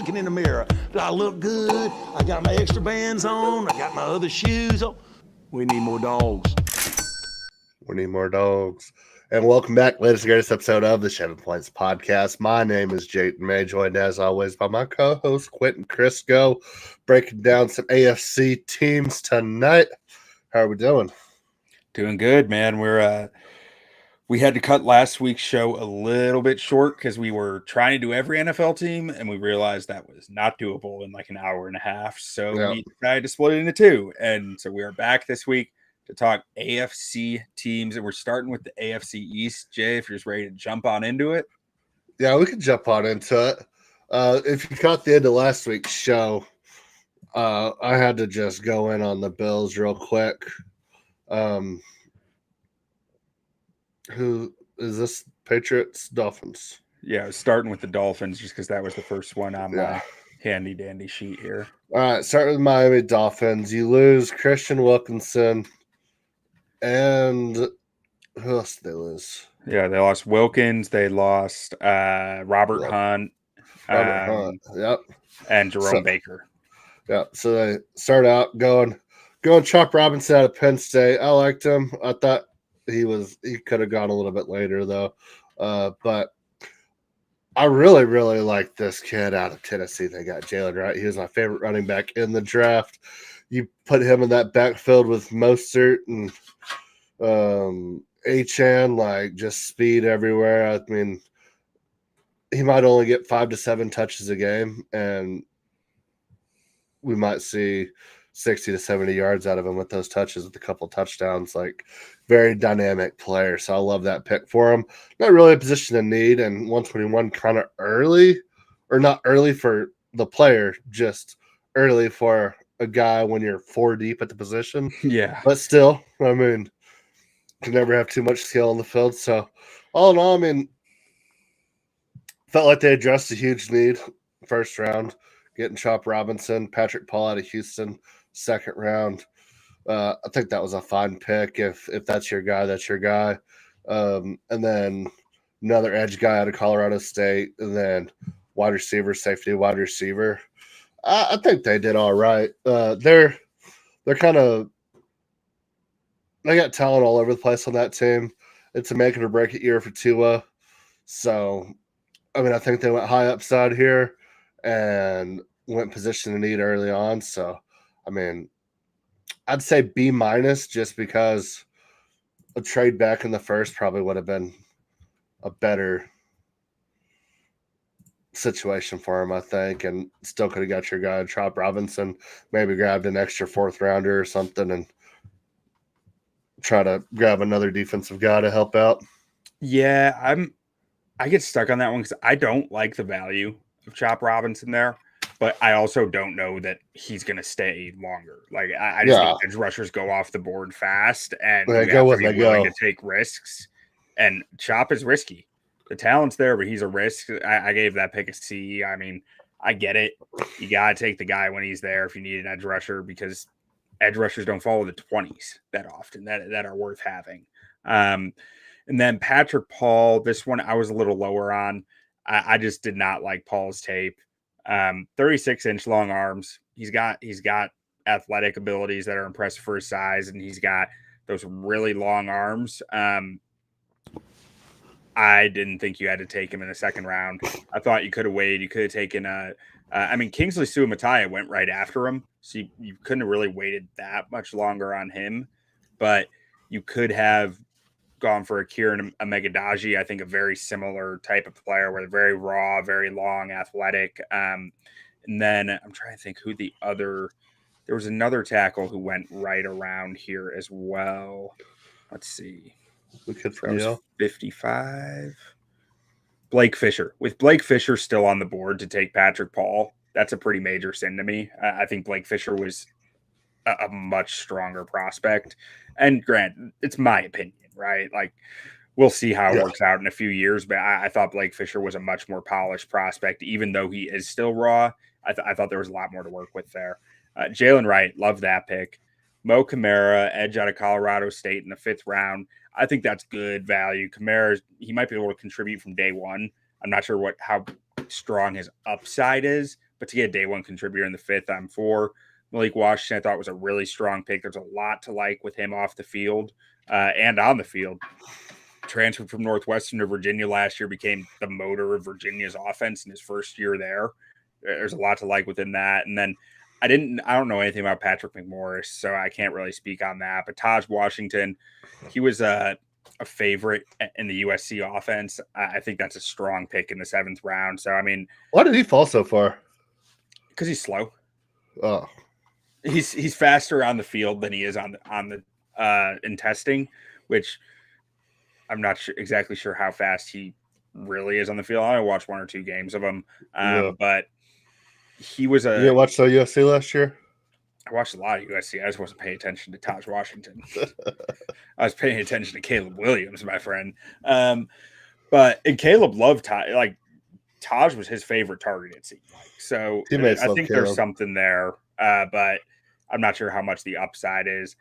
looking in the mirror. Do I look good? I got my extra bands on. I got my other shoes on. We need more dogs. We need more dogs. And welcome back, latest and greatest episode of the 7 Points Podcast. My name is Jayden May, joined as always by my co-host Quentin Crisco, breaking down some AFC teams tonight. How are we doing? Doing good, man. We had to cut last week's show a little bit short because we were trying to do every NFL team, and we realized that was not doable in like an hour and a half. So we decided to split it into two. And so we are back this week to talk AFC teams, and we're starting with the AFC East. Jay, if you're just ready to jump on into it. Yeah, we can jump on into it. If you caught the end of last week's show, I had to just go in on the Bills real quick. Who is this? Patriots, Dolphins? Yeah, I was starting with the Dolphins just because that was the first one on my handy dandy sheet here. All right, start with Miami Dolphins. You lose Christian Wilkinson, and who else did they lose? Yeah, they lost Wilkins. They lost Robert Hunt. Yep. And Jerome Baker. Yeah, so they start out going Chop Robinson out of Penn State. I liked him. I thought he could have gone a little bit later though. But I really, really like this kid out of Tennessee. They got Jalen Wright. He was my favorite running back in the draft. You put him in that backfield with Mostert and Achane, like just speed everywhere. I mean, he might only get 5 to 7 touches a game, and we might see 60 to 70 yards out of him with those touches with a couple of touchdowns. Like, very dynamic player. So I love that pick for him. Not really a position in need, and 121 kind of early, or not early for the player, just early for a guy when you're 4 deep at the position. Yeah. But still, I mean, can never have too much skill on the field. So all in all, I mean, felt like they addressed a huge need. First round, getting Chop Robinson, Patrick Paul out of Houston, second round. I think that was a fine pick. If that's your guy, that's your guy. And then another edge guy out of Colorado State, and then wide receiver, safety, wide receiver. I think they did all right. They're kind of – they got talent all over the place on that team. It's a make it or break it year for Tua. So, I mean, I think they went high upside here and went position to need early on. So, I mean, I'd say B- just because a trade back in the first probably would have been a better situation for him, I think, and still could have got your guy, Chop Robinson, maybe grabbed an extra 4th rounder or something and try to grab another defensive guy to help out. Yeah, I get stuck on that one because I don't like the value of Chop Robinson there, but I also don't know that he's going to stay longer. Like, I just think edge rushers go off the board fast, and you have to be willing to take risks. And Chop is risky. The talent's there, but he's a risk. I gave that pick a C. I mean, I get it. You got to take the guy when he's there if you need an edge rusher, because edge rushers don't follow the 20s that often that are worth having. And then Patrick Paul, this one I was a little lower on. I just did not like Paul's tape. 36-inch long arms. He's got athletic abilities that are impressive for his size, and he's got those really long arms. I didn't think you had to take him in the second round. I thought you could have waited. You could have taken Kingsley Suamataia went right after him, so you couldn't have really waited that much longer on him. But you could have gone for a Kieran Amegadagi. I think a very similar type of player, where they're very raw, very long, athletic. And then I'm trying to think who there was another tackle who went right around here as well. Let's see. The kid from Yale. 55. Blake Fisher. With Blake Fisher still on the board to take Patrick Paul, that's a pretty major sin to me. I think Blake Fisher was a much stronger prospect. And Grant, it's my opinion, right? Like, we'll see how it works out in a few years, but I thought Blake Fisher was a much more polished prospect, even though he is still raw. I thought there was a lot more to work with there. Jalen Wright, love that pick. Mo Kamara, edge out of Colorado State in the 5th round. I think that's good value. Kamara, he might be able to contribute from day one. I'm not sure how strong his upside is, but to get a day one contributor in the fifth, I'm for. Malik Washington, I thought was a really strong pick. There's a lot to like with him off the field and on the field. Transferred from Northwestern to Virginia last year, became the motor of Virginia's offense in his first year there. There's a lot to like within that. And then I don't know anything about Patrick McMorris, so I can't really speak on that. But Taj Washington, he was a favorite in the USC offense. I think that's a strong pick in the 7th round. So, I mean, why did he fall so far? Because he's slow. Oh, he's faster on the field than he is on the in testing, which I'm not exactly sure how fast he really is on the field. I only watched 1 or 2 games of him, but he was you didn't watch the USC last year? I watched a lot of USC. I just wasn't paying attention to Taj Washington. I was paying attention to Caleb Williams, my friend. But Caleb loved Taj. Like, Taj was his favorite target, it seemed like. So I think there's something there, but I'm not sure how much the upside is.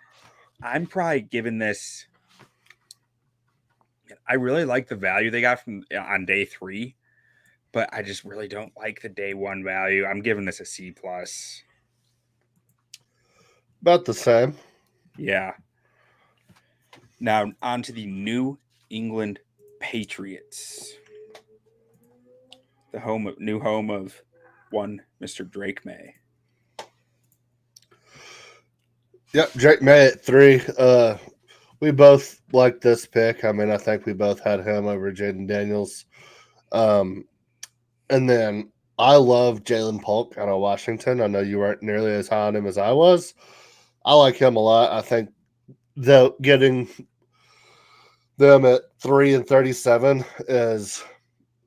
I'm probably giving this. I really like the value they got from on day 3, but I just really don't like the day 1 value. I'm giving this a C+. About the same. Yeah. Now on to the New England Patriots, the new home of one Mr. Drake May. Yep, Drake May at 3. We both like this pick. I mean, I think we both had him over Jaden Daniels. And then I love Jalen Polk out of Washington. I know you weren't nearly as high on him as I was. I like him a lot. I think getting them at 3 and 37 is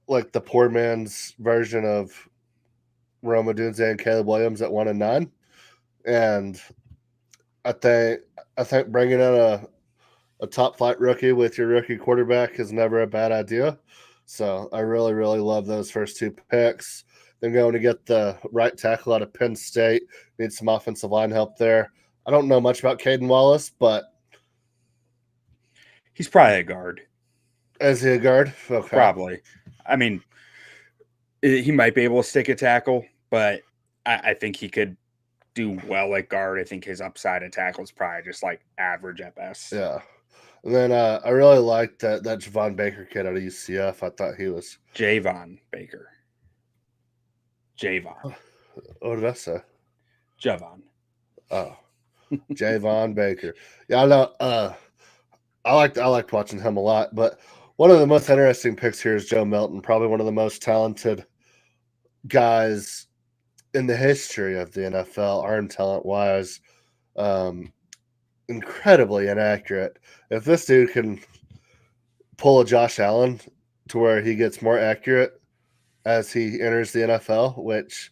like the poor man's version of Rome Odunze and Caleb Williams at 1 and 9. And I think bringing in a top flight rookie with your rookie quarterback is never a bad idea. So I really, really love those first 2 picks. Then going to get the right tackle out of Penn State. Need some offensive line help there. I don't know much about Caden Wallace, but he's probably a guard. Is he a guard? Okay. Probably. I mean, he might be able to stick a tackle, but I think he could do well at guard. I think his upside at tackle is probably just like average at best. Yeah. And then I really liked that Javon Baker kid out of UCF. I thought he was Javon Baker. Javon. What did I say? Javon. Oh, Javon Baker. Yeah, I know. I liked watching him a lot. But one of the most interesting picks here is Joe Milton, probably one of the most talented guys in the history of the NFL, arm talent wise. Incredibly inaccurate. If this dude can pull a Josh Allen to where he gets more accurate as he enters the NFL, which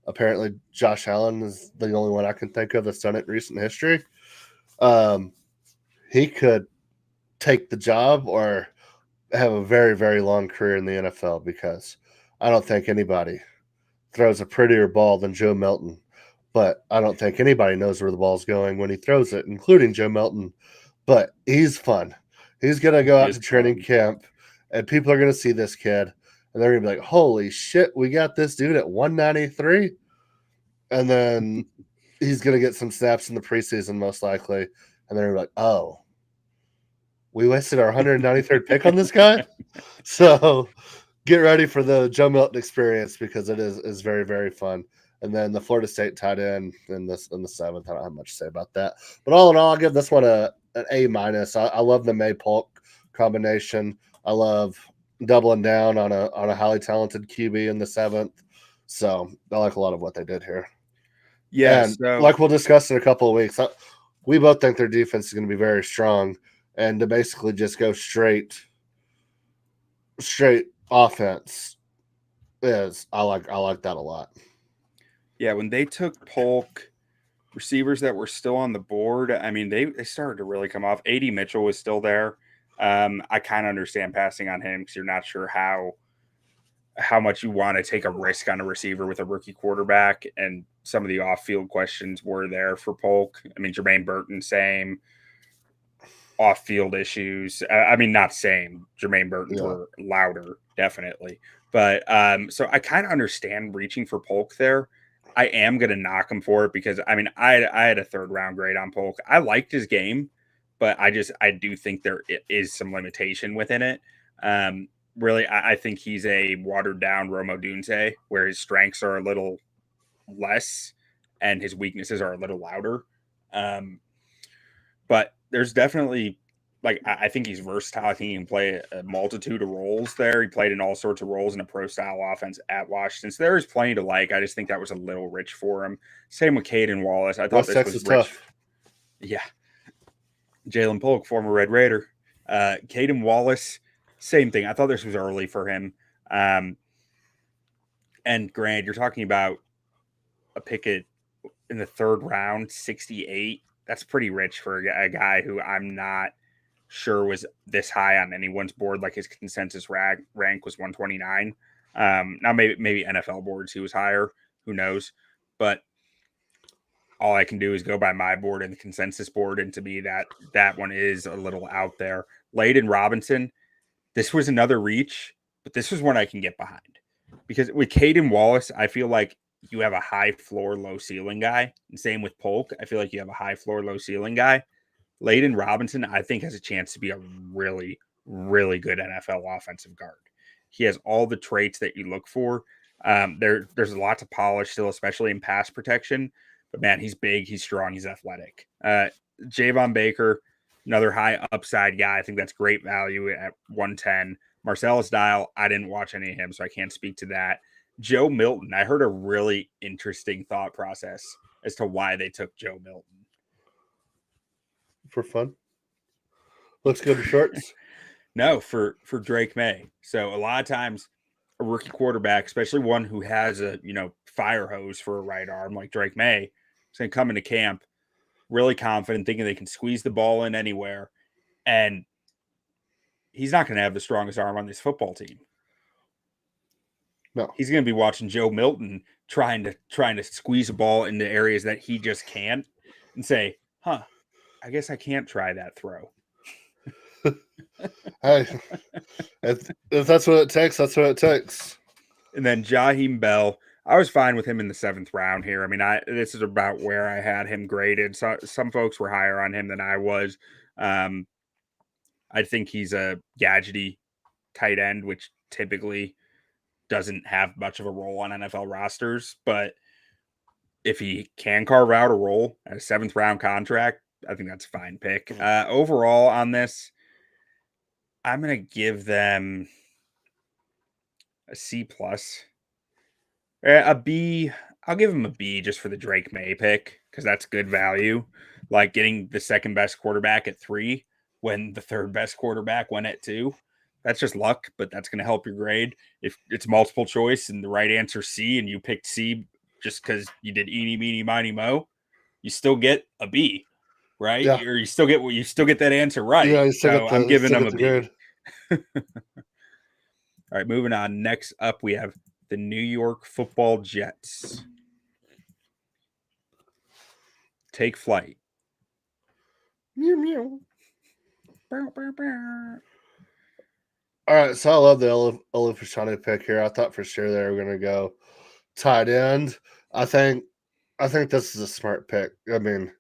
apparently Josh Allen is the only one I can think of that's done it in recent history, he could take the job or have a very, very long career in the NFL, because I don't think anybody throws a prettier ball than Joe Milton. But I don't think anybody knows where the ball's going when he throws it, including Joe Milton. But he's fun. He's going to go out to training camp, and people are going to see this kid, and they're going to be like, holy shit, we got this dude at 193? And then he's going to get some snaps in the preseason, most likely, and they're going to be like, oh, we wasted our 193rd pick on this guy? So get ready for the Joe Milton experience, because it is very, very fun. And then the Florida State tight end in the 7th. I don't have much to say about that. But all in all, I'll give this one an A-. I love the May Polk combination. I love doubling down on a highly talented QB in the 7th. So I like a lot of what they did here. Yeah, and like we'll discuss in a couple of weeks, we both think their defense is going to be very strong. And to basically just go straight offense I like that a lot. Yeah, when they took Polk, receivers that were still on the board, I mean, they started to really come off. A.D. Mitchell was still there. I kind of understand passing on him because you're not sure how much you want to take a risk on a receiver with a rookie quarterback, and some of the off-field questions were there for Polk. I mean, Jermaine Burton, same. Off-field issues. I mean, not same. Jermaine Burton were louder, definitely. But so I kind of understand reaching for Polk there. I am going to knock him for it because I mean I had a 3rd round grade on Polk. I liked his game, but I do think there is some limitation within it. Really, I think he's a watered down Romo Dunze, where his strengths are a little less and his weaknesses are a little louder. But there's definitely I think he's versatile. I think he can play a multitude of roles there. He played in all sorts of roles in a pro style offense at Washington. So there is plenty to like. I just think that was a little rich for him. Same with Caden Wallace. I thought West this was Texas rich. tough. Yeah. Jalen Polk, former Red Raider. Caden Wallace, same thing. I thought this was early for him. And Grant, you're talking about a pick in the 3rd round, 68. That's pretty rich for a guy who I'm not sure was this high on anyone's board. Like his consensus rank was 129. Now maybe NFL boards he was higher. Who knows? But all I can do is go by my board and the consensus board, and to me that one is a little out there. Layden Robinson, this was another reach, but this was one I can get behind because with Caden Wallace, I feel like you have a high floor, low ceiling guy. And same with Polk. I feel like you have a high floor, low ceiling guy. Layden Robinson, I think, has a chance to be a really, really good NFL offensive guard. He has all the traits that you look for. There's a lot to polish still, especially in pass protection. But man, he's big, he's strong, he's athletic. Javon Baker, another high upside guy. I think that's great value at 110. Marcellus Dial, I didn't watch any of him, so I can't speak to that. Joe Milton, I heard a really interesting thought process as to why they took Joe Milton. For fun. Looks good in shorts. No, for Drake May. So a lot of times a rookie quarterback, especially one who has a fire hose for a right arm like Drake May, is going to come into camp really confident, thinking they can squeeze the ball in anywhere, and he's not going to have the strongest arm on this football team. No, he's going to be watching Joe Milton trying to squeeze a ball into areas that he just can't, and say, "Huh, I guess I can't try that throw." Hey, if that's what it takes, that's what it takes. And then Jaheim Bell, I was fine with him in the 7th round here. I mean, this is about where I had him graded. So some folks were higher on him than I was. I think he's a gadgety tight end, which typically doesn't have much of a role on NFL rosters. But if he can carve out a role at a 7th round contract, I think that's a fine pick. Overall on this, I'm going to give them a C+. A B. I'll give him a B just for the Drake May pick because that's good value. Like getting the 2nd best quarterback at 3 when the 3rd best quarterback went at 2. That's just luck, but that's going to help your grade. If it's multiple choice and the right answer C and you picked C just because you did eeny, meeny, miny, mo, you still get a B, right? Yeah. Or you still get that answer right. Yeah, so I'm giving them a B. Grade. All right, moving on. Next up, we have the New York Football Jets. Take flight. Meow, meow. Bow, bow, bow. All right, so I love the Olufashane pick here. I thought for sure they were going to go tight end. I think this is a smart pick. I mean,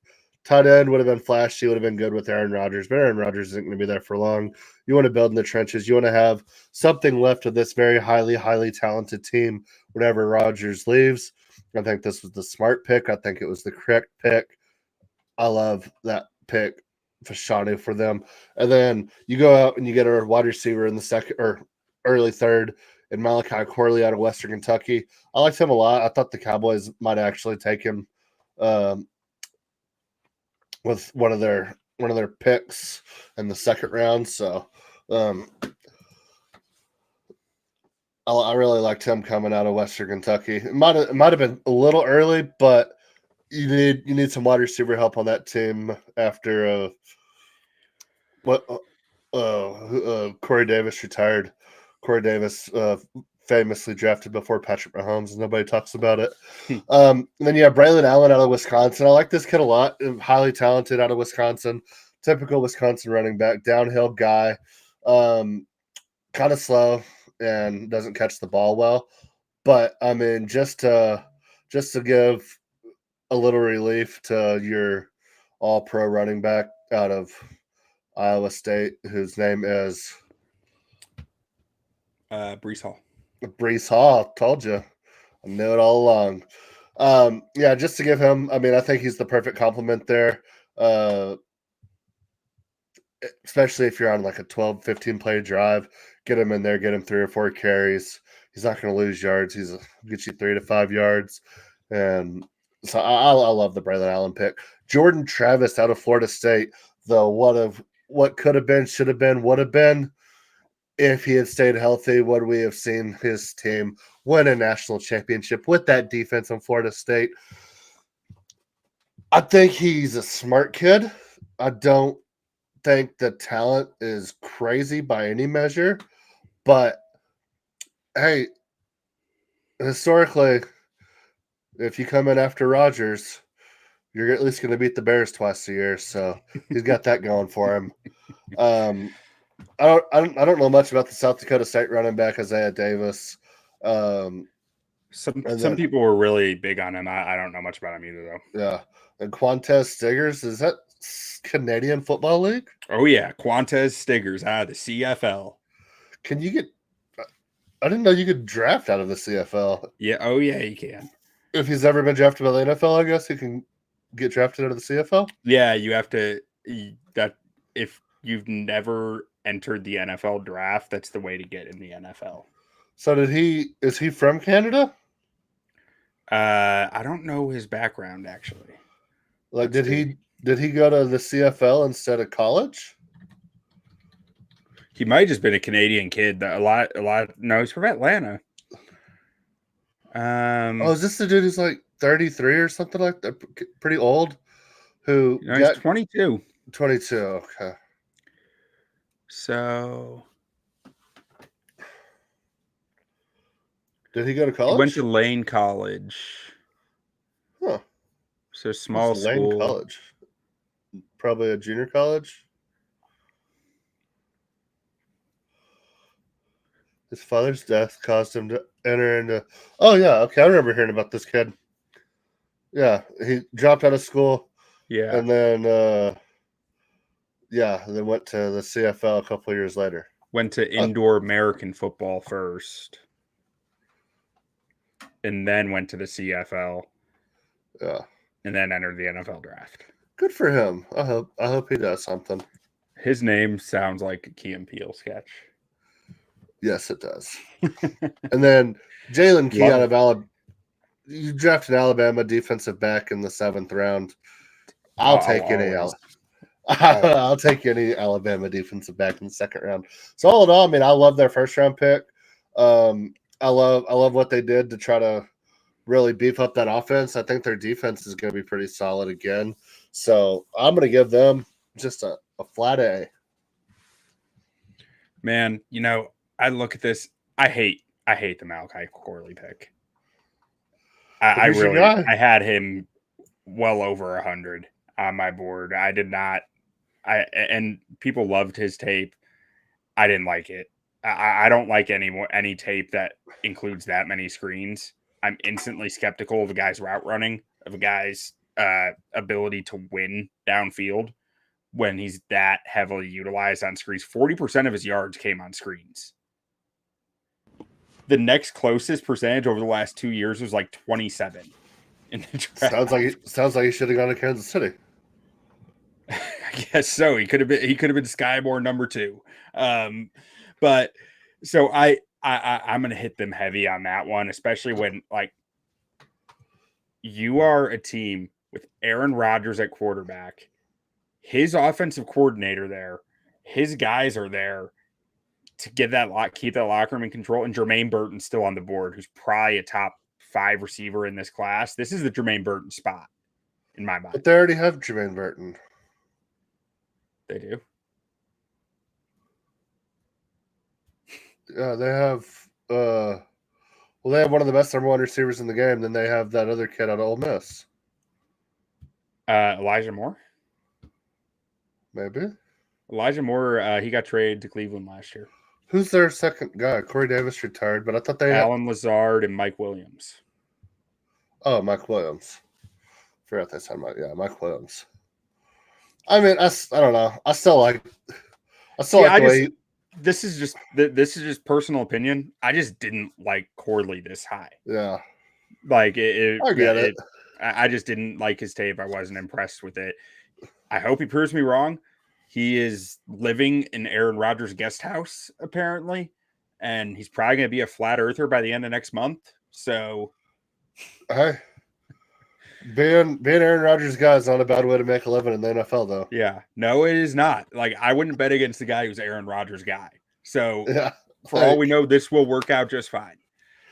tight end would have been flashy, would have been good with Aaron Rodgers, but Aaron Rodgers isn't going to be there for long. You want to build in the trenches. You want to have something left of this very highly, highly talented team whenever Rodgers leaves. I think this was the smart pick. I think it was the correct pick. I love that pick. Fashanu for them. And then you go out and you get a wide receiver in the 2nd or early 3rd and Malachi Corley out of Western Kentucky. I liked him a lot. I thought the Cowboys might actually take him with one of their picks in the 2nd round. So I really liked him coming out of Western Kentucky. It might have been a little early, but you need some wide receiver help on that team after Corey Davis retired. Corey Davis famously drafted before Patrick Mahomes. Nobody talks about it. And then you have Braylon Allen out of Wisconsin. I like this kid a lot. Highly talented out of Wisconsin. Typical Wisconsin running back. Downhill guy. Kind of slow. and doesn't catch the ball well. But I mean, just to give a little relief to your all-pro running back out of Iowa State, whose name is Brees Hall. Brees Hall. Told you, I knew it all along. Yeah, just to give him. I mean, I think he's the perfect complement there. Especially if you're on like a 12, 15 play drive, get him in there, get him 3 or 4 carries. He's not going to lose yards. He'll get you 3 to 5 yards. And so I love the Braylon Allen pick. Jordan Travis out of Florida State, though, what could have been, should have been, would have been if he had stayed healthy. Would we have seen his team win a national championship with that defense in Florida State? I think he's a smart kid. I don't think the talent is crazy by any measure, but hey, historically, if you come in after Rodgers, you're at least going to beat the Bears twice a year, so he's got that going for him. I don't know much about the South Dakota State running back Isaiah Davis. Some people were really big on him. I don't know much about him either, though. Yeah, and Quantez Stiggers, is that Canadian Football League? Oh yeah, Quantez Stiggers out of the CFL. Can you get? I didn't know you could draft out of the CFL. Yeah. Oh yeah, you can. If he's ever been drafted by the NFL, I guess he can get drafted out of the CFL. Yeah, you have to. That if you've never entered the NFL draft, that's the way to get in the NFL. So is he from Canada? I don't know his background actually. Like, did he go to the CFL instead of college? He might have just been a Canadian kid. A lot. No, he's from Atlanta. Is this the dude who's like 33 or something like that? Pretty old. Who? No, he's 22. 22. Okay. So, did he go to college? He went to Lane College. Huh. So small school. Lane College. Probably a junior college. His father's death caused him to enter into. Oh yeah, okay. I remember hearing about this kid. Yeah, he dropped out of school. Yeah, and then then went to the CFL a couple of years later. Went to indoor American football first, and then went to the CFL. Yeah, and then entered the NFL draft. Good for him. I hope he does something. His name sounds like a Key and Peele sketch. Yes, it does. And then Jalen Key out of Alabama. You drafted an Alabama defensive back in the 7th round. I'll take any Alabama defensive back in the 2nd round. So all in all, I mean, I love their 1st round pick. I love what they did to try to really beef up that offense. I think their defense is going to be pretty solid again. So I'm going to give them just a flat A. Man, I look at this. I hate the Malachi Corley pick. I had him well over 100 on my board. I did not. And people loved his tape. I didn't like it. I don't like any tape that includes that many screens. I'm instantly skeptical of a guy's route running, of a guy's ability to win downfield when he's that heavily utilized on screens. 40% of his yards came on screens. The next closest percentage over the last 2 years was like 27 in the draft. Sounds like he should have gone to Kansas City. I guess so. He could have been Sky Moore number 2. But so I'm going to hit them heavy on that one, especially when like you are a team with Aaron Rodgers at quarterback, his offensive coordinator there, his guys are there to keep that locker room in control, and Jermaine Burton's still on the board, who's probably a top 5 receiver in this class. This is the Jermaine Burton spot in my mind. But they already have Jermaine Burton. They do. Yeah, they have. They have one of the best number 1 receivers in the game. Then they have that other kid out of Ole Miss. Elijah Moore. Maybe. Elijah Moore. He got traded to Cleveland last year. Who's their second guy? Corey Davis retired, but I thought they had... Alan Lazard and Mike Williams. Oh, Mike Williams. Forgot they said Mike Williams. I mean, I don't know. I still like the way. This is just personal opinion. I just didn't like Corley this high. Yeah, like I get it. I just didn't like his tape. I wasn't impressed with it. I hope he proves me wrong. He is living in Aaron Rodgers' guest house apparently, and he's probably going to be a flat earther by the end of next month. So, hey. Being Aaron Rodgers' guy is not a bad way to make a living in the NFL, though. Yeah, no, it is not. Like, I wouldn't bet against the guy who's Aaron Rodgers' guy. So, yeah, for all we know, this will work out just fine.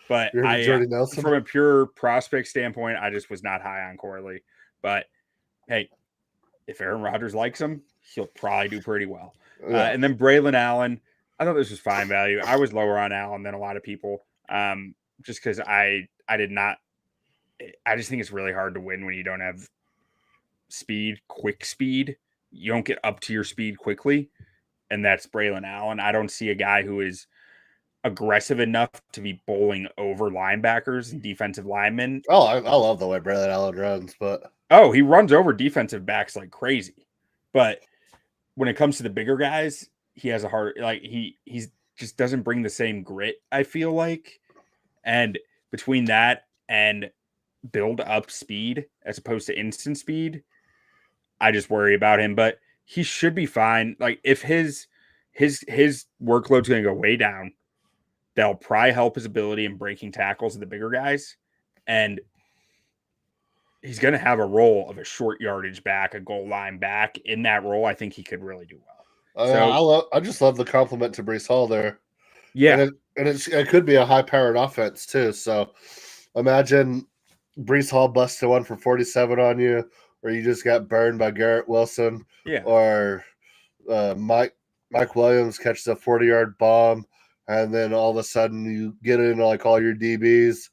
But from a pure prospect standpoint, I just was not high on Corley. But hey, if Aaron Rodgers likes him, he'll probably do pretty well. Yeah. And then Braylon Allen, I thought this was fine value. I was lower on Allen than a lot of people, just because I did not. I just think it's really hard to win when you don't have quick speed. You don't get up to your speed quickly, and that's Braylon Allen. I don't see a guy who is aggressive enough to be bowling over linebackers and defensive linemen. Oh, I love the way Braylon Allen runs, but he runs over defensive backs like crazy. But when it comes to the bigger guys, he has a hard he's just doesn't bring the same grit, I feel like. And between that and build up speed as opposed to instant speed, I just worry about him, but he should be fine. Like, if his workload's going to go way down, that'll probably help his ability in breaking tackles of the bigger guys, and he's going to have a role of a short yardage back, a goal line back. In that role, I think he could really do well. I just love the compliment to Breece Hall there. Yeah, and it could be a high powered offense too. So imagine Breece Hall busted one for 47 on you, or you just got burned by Garrett Wilson, or Mike Williams catches a 40-yard bomb, and then all of a sudden you get into like all your DBs,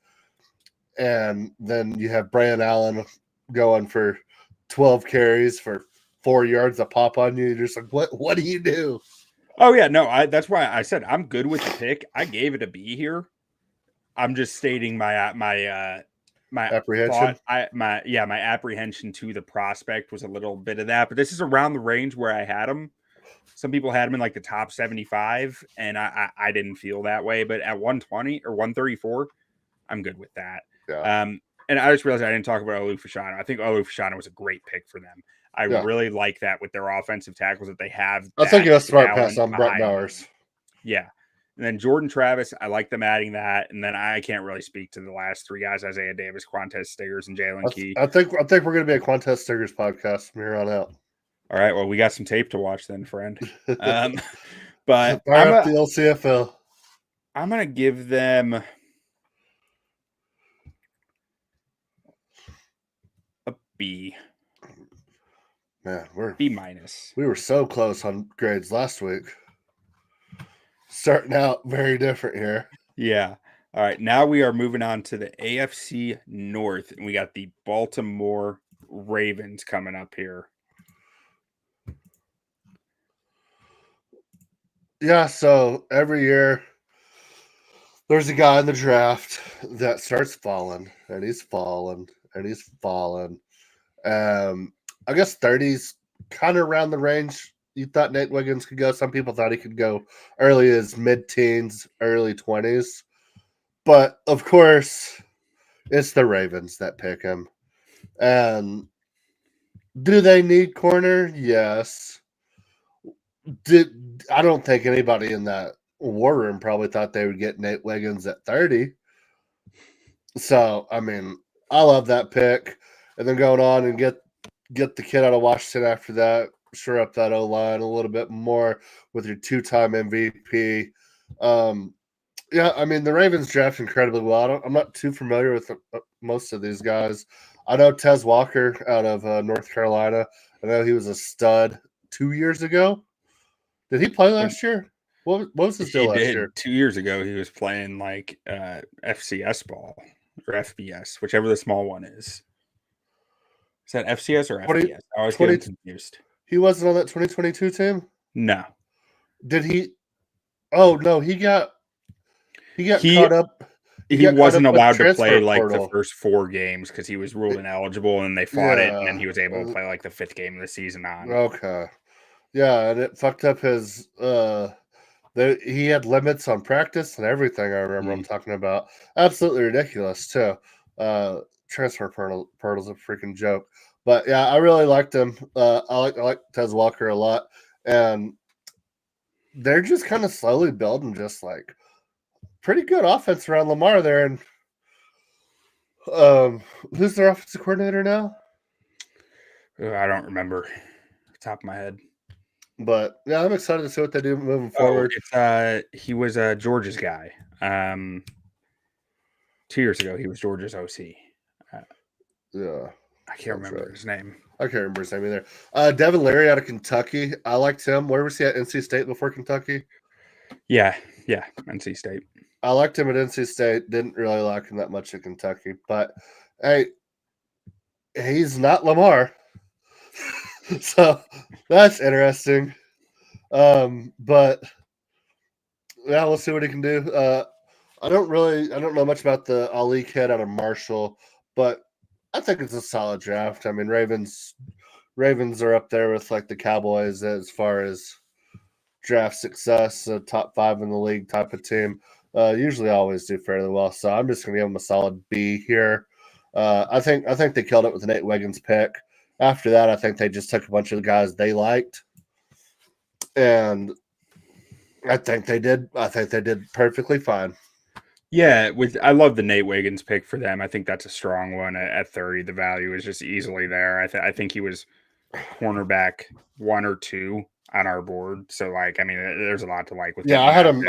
and then you have Braylon Allen going for 12 carries for 4 yards a pop on you. You're just like, what do you do? Oh yeah, no, that's why I said I'm good with the pick. I gave it a B here. I'm just stating my apprehension. My apprehension to the prospect was a little bit of that, but this is around the range where I had him. Some people had him in like the top 75, and I didn't feel that way. But at 120 or 134, I'm good with that. Yeah. And I just realized I didn't talk about Olu Fashanu. I think Olu Fashanu was a great pick for them. I really like that with their offensive tackles that they have. I think a smart pass on Brett Bowers. Yeah. And then Jordan Travis, I like them adding that. And then I can't really speak to the last three guys: Isaiah Davis, Quantez Stiggers, and Jalen Key. I think we're going to be a Quantez Stiggers podcast from here on out. All right. Well, we got some tape to watch then, friend. But fire up the LCFL. I'm going to give them a B. Man, we're B minus. We were so close on grades last week. Starting out very different here. Yeah. All right. Now we are moving on to the AFC North, and we got the Baltimore Ravens coming up here. Yeah, so every year there's a guy in the draft that starts falling, and he's falling, and he's falling. I guess 30's kind of around the range you thought Nate Wiggins could go. Some people thought he could go early as mid-teens, early 20s. But, of course, it's the Ravens that pick him. And do they need corner? Yes. I don't think anybody in that war room probably thought they would get Nate Wiggins at 30. So, I mean, I love that pick. And then going on and get the kid out of Washington after that, shore up that O-line a little bit more with your two-time MVP. Yeah, I mean, the Ravens draft incredibly well. I'm not too familiar with most of these guys. I know Tez Walker out of North Carolina. I know he was a stud 2 years ago. Did he play last year? What was his deal last year? 2 years ago, he was playing like FCS ball or FBS, whichever the small one is. Is that FCS or FBS? I always get confused. He wasn't on that 2022 team? No. Did he Oh no, he got caught up. He got caught wasn't up with allowed to play transfer like the portal. first 4 games because he was ruled ineligible, and they fought it, and then Yeah. he was able to play like the 5th game of the season on. Okay. Yeah, and it fucked up his. He had limits on practice and everything. I remember I'm talking about. Absolutely ridiculous too. Transfer portal's a freaking joke. But yeah, I really liked him. I like Tez Walker a lot, and they're just kind of slowly building just like pretty good offense around Lamar there. And who's their offensive coordinator now? I don't remember top of my head. But yeah, I'm excited to see what they do moving forward. He was Georgia's guy. 2 years ago, he was Georgia's OC. Yeah, I can't remember his name. I can't remember his name either. Devin Leary out of Kentucky. I liked him. Where was he at NC State before Kentucky? Yeah, NC State. I liked him at NC State. Didn't really like him that much at Kentucky. But hey, he's not Lamar. So that's interesting. But yeah, we'll see what he can do. I don't know much about the Ali kid out of Marshall, but I think it's a solid draft. I mean, Ravens are up there with like the Cowboys as far as draft success, a top 5 in the league type of team. Usually always do fairly well. So I'm just gonna give them a solid B here. I think they killed it with the Nate Wiggins pick. After that, I think they just took a bunch of the guys they liked, and I think they did perfectly fine. Yeah, I love the Nate Wiggins pick for them. I think that's a strong one at 30. The value is just easily there. I think he was cornerback 1 or 2 on our board. So like, I mean, there's a lot to like with. Yeah, I had him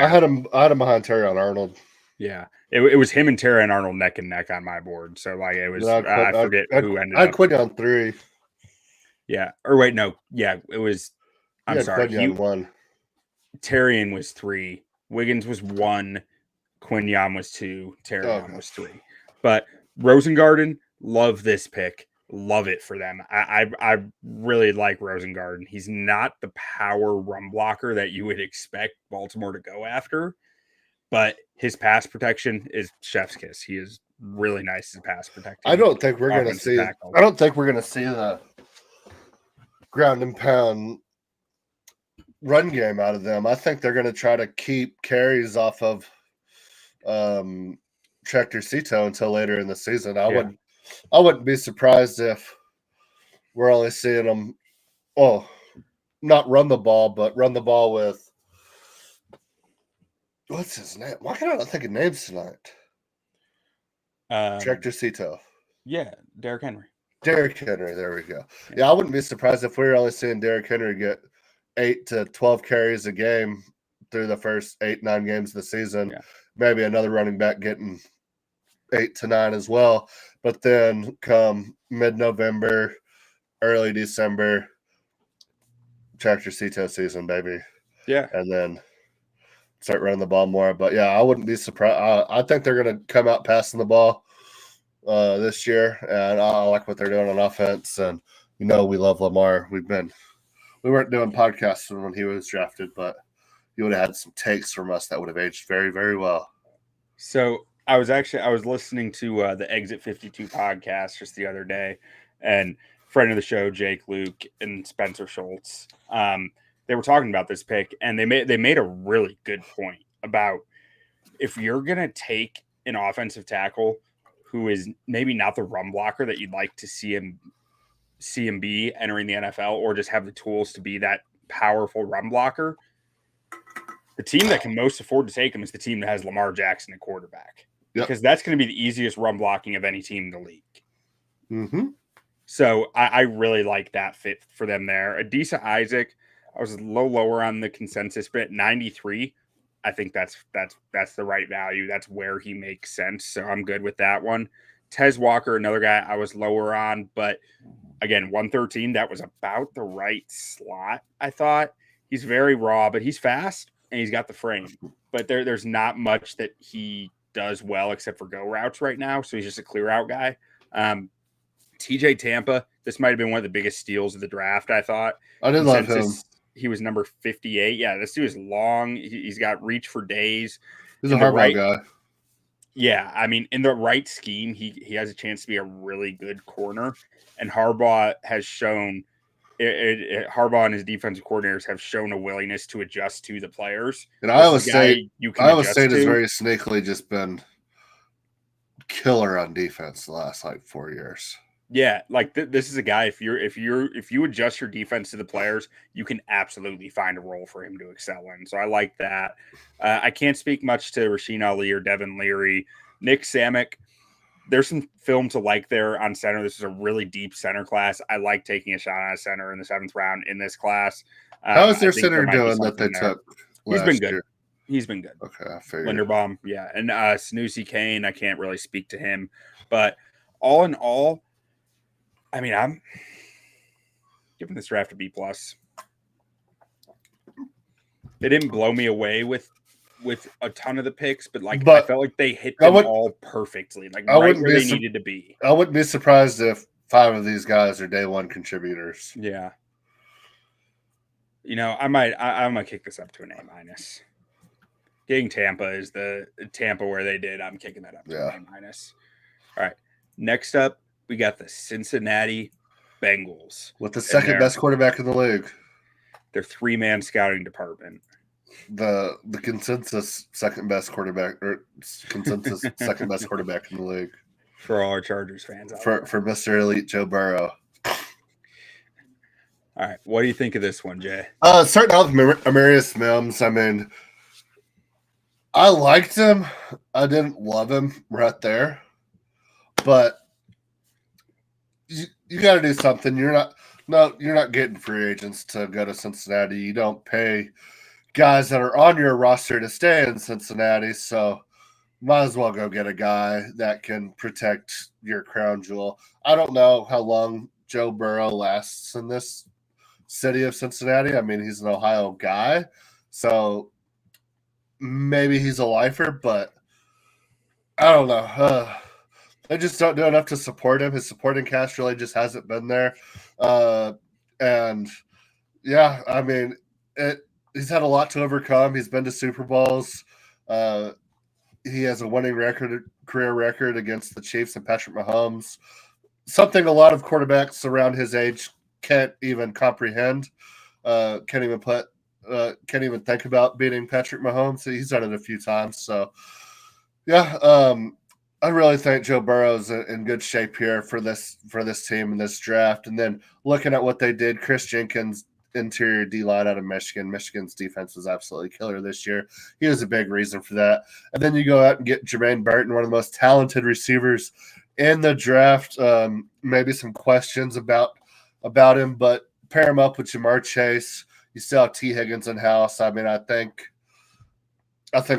behind Terrion Arnold. Yeah, it was him and Terrion Arnold neck and neck on my board. So like, it was I forget who ended up. I quit on 3. Yeah, or wait, no, yeah, it was. I'm sorry, Quinyon 1. Terrion was 3. Wiggins was 1. Quinyon was 2. Terrion was 3. But Rosengarten, love this pick. Love it for them. I really like Rosengarten. He's not the power run blocker that you would expect Baltimore to go after, but his pass protection is chef's kiss. He is really nice as pass protection. I don't think we're going to see the ground and pound run game out of them. I think they're going to try to keep carries off of Tractor Cito until later in the season. I wouldn't be surprised if we're only seeing them not run the ball, but run the ball with what's his name? Why can I not think of names tonight? Tractor Cito. Yeah, Derrick Henry. Derrick Henry, there we go. Yeah, I wouldn't be surprised if we were only seeing Derrick Henry get 8 to 12 carries a game through the first 8-9 games of the season. Yeah. Maybe another running back getting 8 to 9 as well. But then come mid-November, early December, Tractor Cito season, baby. Yeah. And then start running the ball more. But yeah, I wouldn't be surprised. I think they're going to come out passing the ball this year, and I like what they're doing on offense. And we love Lamar. We weren't doing podcasts when he was drafted, but you would have had some takes from us that would have aged very, very well. So I was listening to the Exit 52 podcast just the other day, and friend of the show, Jake Luke and Spencer Schultz, they were talking about this pick, and they made a really good point about if you're gonna take an offensive tackle who is maybe not the run blocker that you'd like to see him be entering the NFL, or just have the tools to be that powerful run blocker, the team that can most afford to take him is the team that has Lamar Jackson at quarterback. Yep. Because that's going to be the easiest run blocking of any team in the league. Mm-hmm. So I really like that fit for them there. Adisa Isaac, I was a little lower on the consensus bit, 93. I think that's the right value. That's where he makes sense. So I'm good with that one. Tez Walker, another guy I was lower on, but again, 113, that was about the right slot, I thought. He's very raw, but he's fast and he's got the frame. But there's not much that he does well except for go routes right now. So he's just a clear out guy. TJ Tampa, this might have been one of the biggest steals of the draft, I thought. I did love him. he was number 58. Yeah, this dude is long. He's got reach for days. He's a Harbaugh guy. Yeah, I mean, in the right scheme, he has a chance to be a really good corner. And Harbaugh has shown Harbaugh and his defensive coordinators have shown a willingness to adjust to the players. And Iowa State has to. very sneakily just been killer on defense the last like 4 years. Yeah, like this is a guy. If you adjust your defense to the players, you can absolutely find a role for him to excel in. So I like that. I can't speak much to Rasheen Ali or Devin Leary. Nick Samick, there's some film to like there on center. This is a really deep center class. I like taking a shot on a center in the 7th round in this class. How is their center doing that they took? He's been good. He's been good. Okay, I figured. Linderbaum, yeah, and Snoozy Kane. I can't really speak to him, but all in all, I mean, I'm giving this draft a B+. They didn't blow me away with a ton of the picks, but I felt like they hit them all perfectly, like right where they needed to be. I wouldn't be surprised if 5 of these guys are day one contributors. Yeah. You know, I'm gonna kick this up to an A-. Getting Tampa is the Tampa where they did. I'm kicking that up to an A-. All right. Next up, we got the Cincinnati Bengals. With the second best quarterback in the league. Their 3-man scouting department. The consensus second best quarterback or consensus second best quarterback in the league. For all our Chargers fans out there. For Mr. Elite Joe Burrow. All right. What do you think of this one, Jay? Starting out with Amarius Mims, I mean, I liked him. I didn't love him right there. But you got to do something. You're not getting free agents to go to Cincinnati. You don't pay guys that are on your roster to stay in Cincinnati. So might as well go get a guy that can protect your crown jewel. I don't know how long Joe Burrow lasts in this city of Cincinnati. I mean, he's an Ohio guy, so maybe he's a lifer, but I don't know. They just don't do enough to support him. His supporting cast really just hasn't been there. And yeah, I mean, he's had a lot to overcome. He's been to Super Bowls. He has a winning career record against the Chiefs and Patrick Mahomes. Something a lot of quarterbacks around his age can't even comprehend. Can't even think about beating Patrick Mahomes. He's done it a few times. So yeah, I really think Joe Burrow's in good shape here for this team in this draft. And then looking at what they did, Chris Jenkins, interior D-line out of Michigan. Michigan's defense was absolutely killer this year. He was a big reason for that. And then you go out and get Jermaine Burton, one of the most talented receivers in the draft. Maybe some questions about him, but pair him up with Jamar Chase. You still have T. Higgins in-house. I mean, I think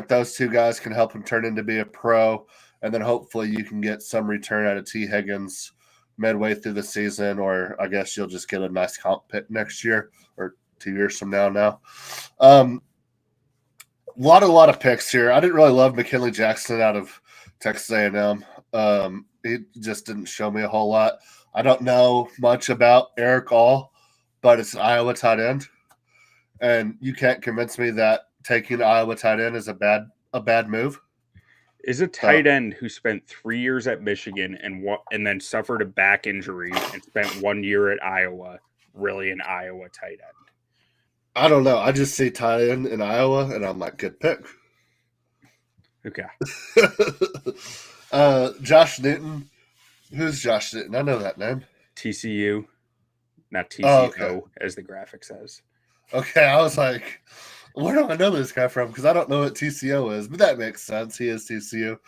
those two guys can help him turn into be a pro. And then hopefully you can get some return out of T. Higgins midway through the season, or I guess you'll just get a nice comp pick next year or 2 years from now. A lot of picks here. I didn't really love McKinley Jackson out of Texas A&M. He just didn't show me a whole lot. I don't know much about Eric All, but it's an Iowa tight end. And you can't convince me that taking Iowa tight end is a bad move. Is a tight end who spent 3 years at Michigan and then suffered a back injury and spent 1 year at Iowa really an Iowa tight end? I don't know. I just see tight end in Iowa, and I'm like, good pick. Okay. Josh Newton. Who's Josh Newton? I know that name. TCU. Not TCO, as the graphic says. Okay, I was like, where do I know this guy from? Because I don't know what TCO is, but that makes sense. He is TCU.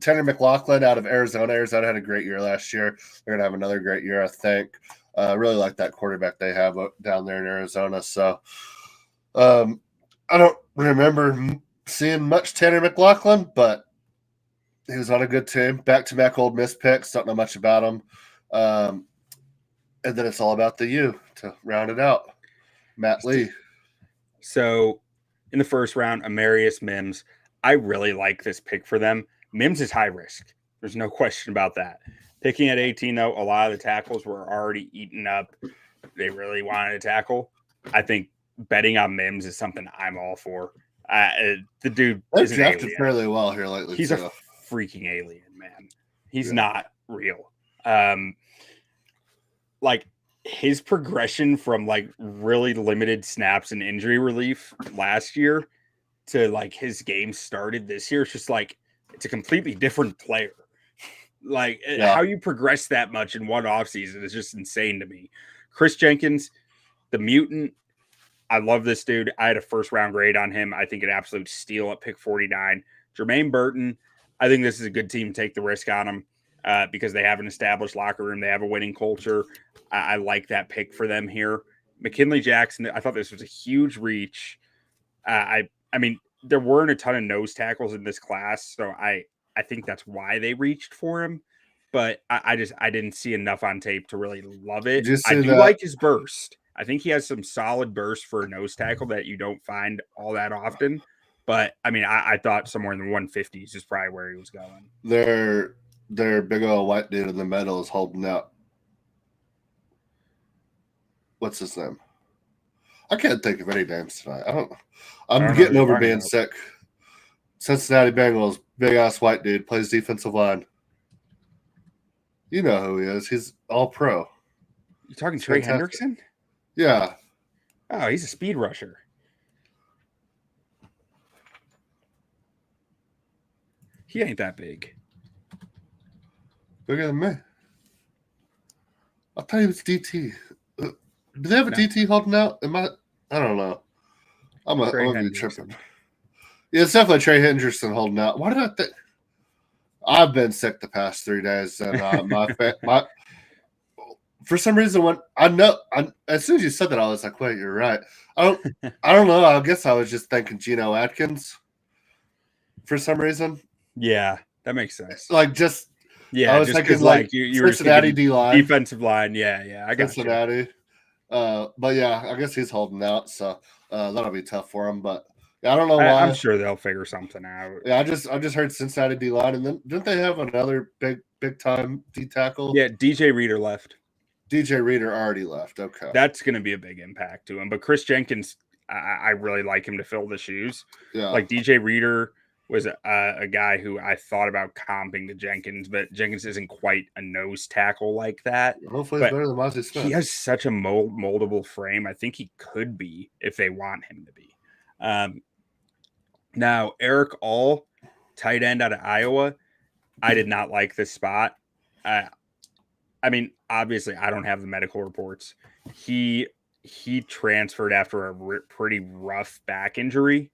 Tanner McLaughlin out of Arizona. Arizona had a great year last year. They're going to have another great year, I think. I really like that quarterback they have down there in Arizona. So I don't remember seeing much Tanner McLaughlin, but he was on a good team. Back-to-back Ole Miss picks. Don't know much about him. And then it's all about the U to round it out. Matt Lee. So in the first round, Amarius Mims. I really like this pick for them. Mims is high risk. There's no question about that. Picking at 18, though, a lot of the tackles were already eaten up. They really wanted to tackle. I think betting on Mims is something I'm all for. The dude They've is an drafted alien. fairly well here lately. He's too. a freaking alien, man. He's Yeah. not real. Like his progression from like really limited snaps and injury relief last year to like his game started this year, it's just like it's a completely different player. Like how you progress that much in one offseason is just insane to me. Chris Jenkins, the mutant. I love this dude. I had a first round grade on him. I think an absolute steal at pick 49. Jermaine Burton, I think this is a good team to take the risk on him because they have an established locker room. They have a winning culture. I like that pick for them here. McKinley Jackson, I thought this was a huge reach. I mean, there weren't a ton of nose tackles in this class, so I think that's why they reached for him. But I didn't see enough on tape to really love it. I do like his burst. I think he has some solid burst for a nose tackle that you don't find all that often. But I mean, I thought somewhere in the 150s is probably where he was going. Their big old white dude in the middle is holding out. What's his name? I can't think of any names tonight. I'm getting over being sick. Cincinnati Bengals, big ass white dude, plays defensive line. You know who he is. He's all pro. You talking Trey Hendrickson? Yeah. Oh, he's a speed rusher. He ain't that big. Bigger than me. I thought he was DT. Do they have a DT holding out? I don't know. I'm gonna be tripping. Yeah, it's definitely Trey Hendrickson holding out. Why did I think? I've been sick the past 3 days, and for some reason as soon as you said that, I was like, "Wait, you're right." I don't know. I guess I was just thinking Geno Atkins for some reason. Yeah, that makes sense. Like just yeah, I was thinking like you were Cincinnati D line, defensive line. Yeah, I got Cincinnati. But yeah, I guess he's holding out, so that'll be tough for him. But yeah, I don't know why. I'm sure they'll figure something out. Yeah, I just heard Cincinnati D line, and then didn't they have another big time D tackle? Yeah, DJ Reader left. DJ Reader already left. Okay, that's going to be a big impact to him. But Chris Jenkins, I really like him to fill the shoes. Yeah, like DJ Reader was a guy who I thought about comping to Jenkins, but Jenkins isn't quite a nose tackle like that. Hopefully, he's better than Mozzie Smith. He has such a moldable frame. I think he could be if they want him to be. Now, Eric All, tight end out of Iowa, I did not like this spot. I mean, obviously, I don't have the medical reports. He transferred after a pretty rough back injury,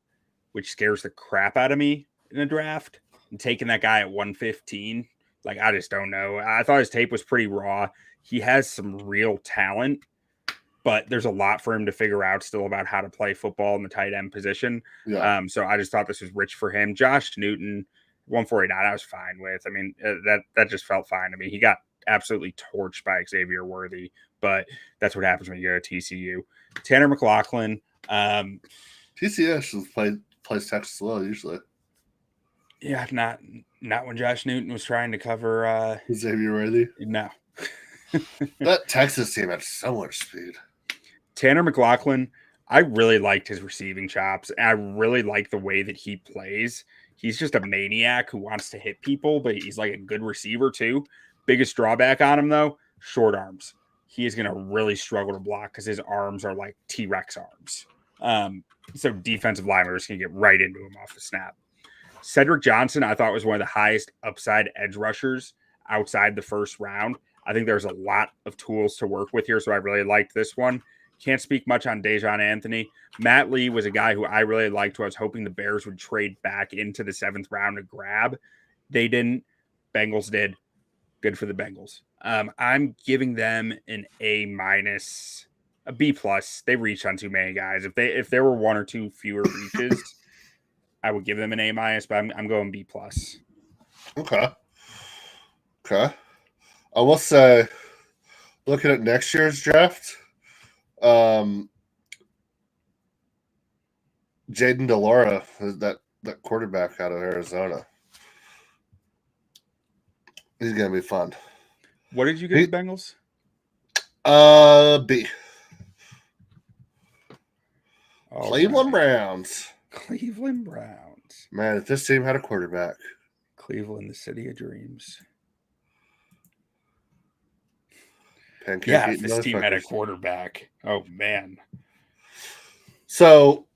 which scares the crap out of me in a draft. And taking that guy at 115, like, I just don't know. I thought his tape was pretty raw. He has some real talent, but there's a lot for him to figure out still about how to play football in the tight end position. Yeah. So I just thought this was rich for him. Josh Newton, 149, I was fine with. I mean, that just felt fine to me. He got absolutely torched by Xavier Worthy, but that's what happens when you go to TCU. Tanner McLaughlin. TCU actually plays Texas well usually. Yeah, not when Josh Newton was trying to cover Xavier Worthy. No. That Texas team had so much speed. Tanner McLaughlin, I really liked his receiving chops. And I really like the way that he plays. He's just a maniac who wants to hit people, but he's like a good receiver too. Biggest drawback on him, though, short arms. He is going to really struggle to block because his arms are like T-Rex arms. So defensive linemen can get right into him off the snap. Cedric Johnson, I thought, was one of the highest upside edge rushers outside the first round. I think there's a lot of tools to work with here, so I really liked this one. Can't speak much on Dejon Anthony. Matt Lee was a guy who I really liked, who I was hoping the Bears would trade back into the 7th round to grab. They didn't. Bengals did. Good for the Bengals. I'm giving them an A-, a B+. They reached on too many guys. If there were one or two fewer reaches, I would give them an A-, but I'm going B+. Okay. I will say, looking at next year's draft, Jaden DeLaura, that quarterback out of Arizona. He's going to be fun. What did you get the Bengals? B. All Cleveland right. Browns. Cleveland Browns. Man, if this team had a quarterback. Cleveland, the city of dreams. Pancake Yeah, if eating this team had a motherfuckers. quarterback. Oh, man. So,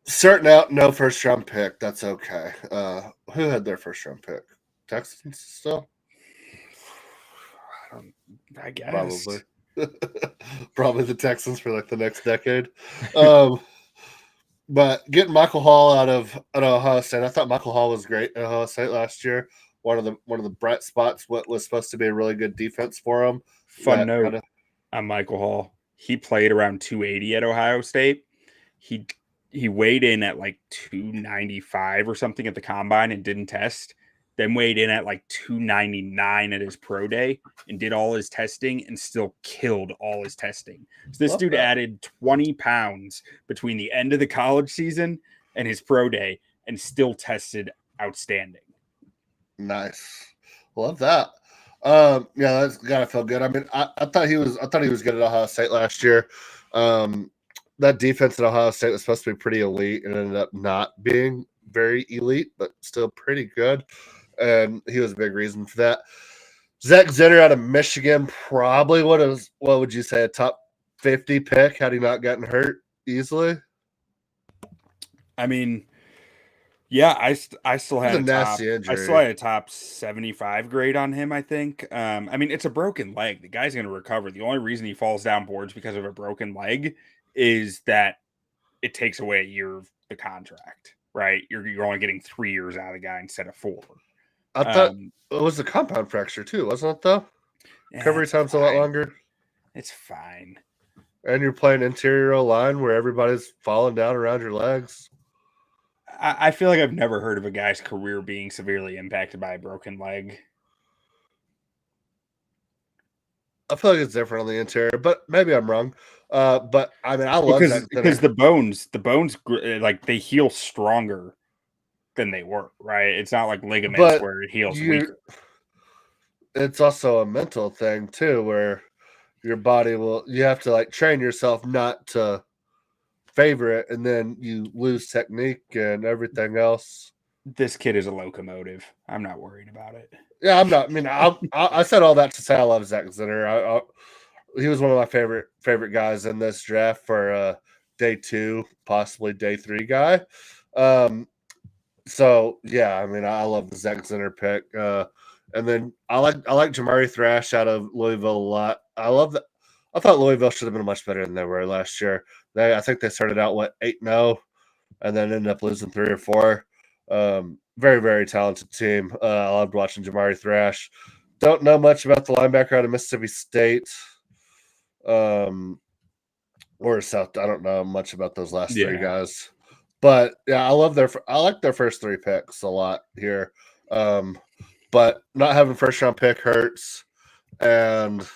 starting out, no first round pick. That's okay. Who had their first round pick? Texans still? I guess. Probably. Probably the Texans for like the next decade. But getting Michael Hall out of Ohio State, I thought Michael Hall was great at Ohio State last year. One of the bright spots. What was supposed to be a really good defense for him. Fun note on Michael Hall. He played around 280 at Ohio State. He weighed in at like 295 or something at the combine and didn't test. Then weighed in at like 299 at his pro day and did all his testing and still killed all his testing. So this dude added 20 pounds between the end of the college season and his pro day and still tested outstanding. Nice. Love that. Yeah, that's gotta feel good. I mean, I thought he was good at Ohio State last year. That defense at Ohio State was supposed to be pretty elite and ended up not being very elite, but still pretty good. And he was a big reason for that. Zach Zenner out of Michigan, probably what would you say, a top 50 pick had he not gotten hurt easily? I mean, yeah, I still had a top 75 grade on him, I think. I mean, it's a broken leg. The guy's going to recover. The only reason he falls down boards because of a broken leg is that it takes away a year of the contract, right? You're only getting 3 years out of the guy instead of 4. I thought it was a compound fracture too, wasn't it though? Recovery time's a lot longer. It's fine. And you're playing interior line where everybody's falling down around your legs. I feel like I've never heard of a guy's career being severely impacted by a broken leg. I feel like it's different on the interior, but maybe I'm wrong. But I mean, I love that because the bones, like they heal stronger than they were, right? It's not like ligaments where it heals weaker. It's also a mental thing too, where your body you have to like train yourself not to favor it, and then you lose technique and everything else. This kid is a locomotive. I'm not worried about it. Yeah, I'm not. I mean, I said all that to say I love Zach Zenner. He was one of my favorite guys in this draft for day 2, possibly day 3 guy. So yeah, I mean, I love the Zach Zenner pick. And then I like Jamari Thrash out of Louisville a lot. I love that. I thought Louisville should have been much better than they were last year. I think they started out 8-0, and then ended up losing 3 or 4. Very, very talented team. I loved watching Jamari Thrash. Don't know much about the linebacker out of Mississippi State, or South. I don't know much about those last 3 guys, but yeah, I like their first 3 picks a lot here. But not having first round pick hurts, and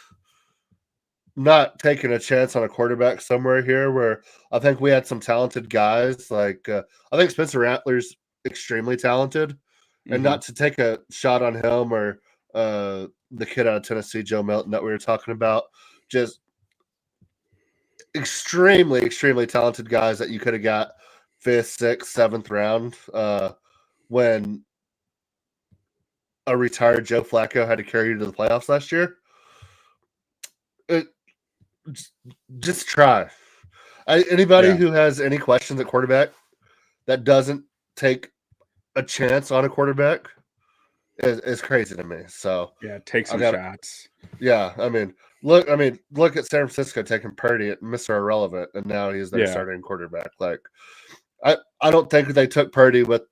not taking a chance on a quarterback somewhere here where I think we had some talented guys. Like I think Spencer Rattler's extremely talented, and not to take a shot on him or the kid out of Tennessee, Joe Milton, that we were talking about. Just extremely, extremely talented guys that you could have got 5th, 6th, 7th round when a retired Joe Flacco had to carry you to the playoffs last year. Just try. Anybody who has any questions at quarterback that doesn't take a chance on a quarterback is crazy to me. So yeah, take some shots. Yeah, I mean, look at San Francisco taking Purdy at Mr. Irrelevant, and now he's their starting quarterback. Like, I don't think they took Purdy with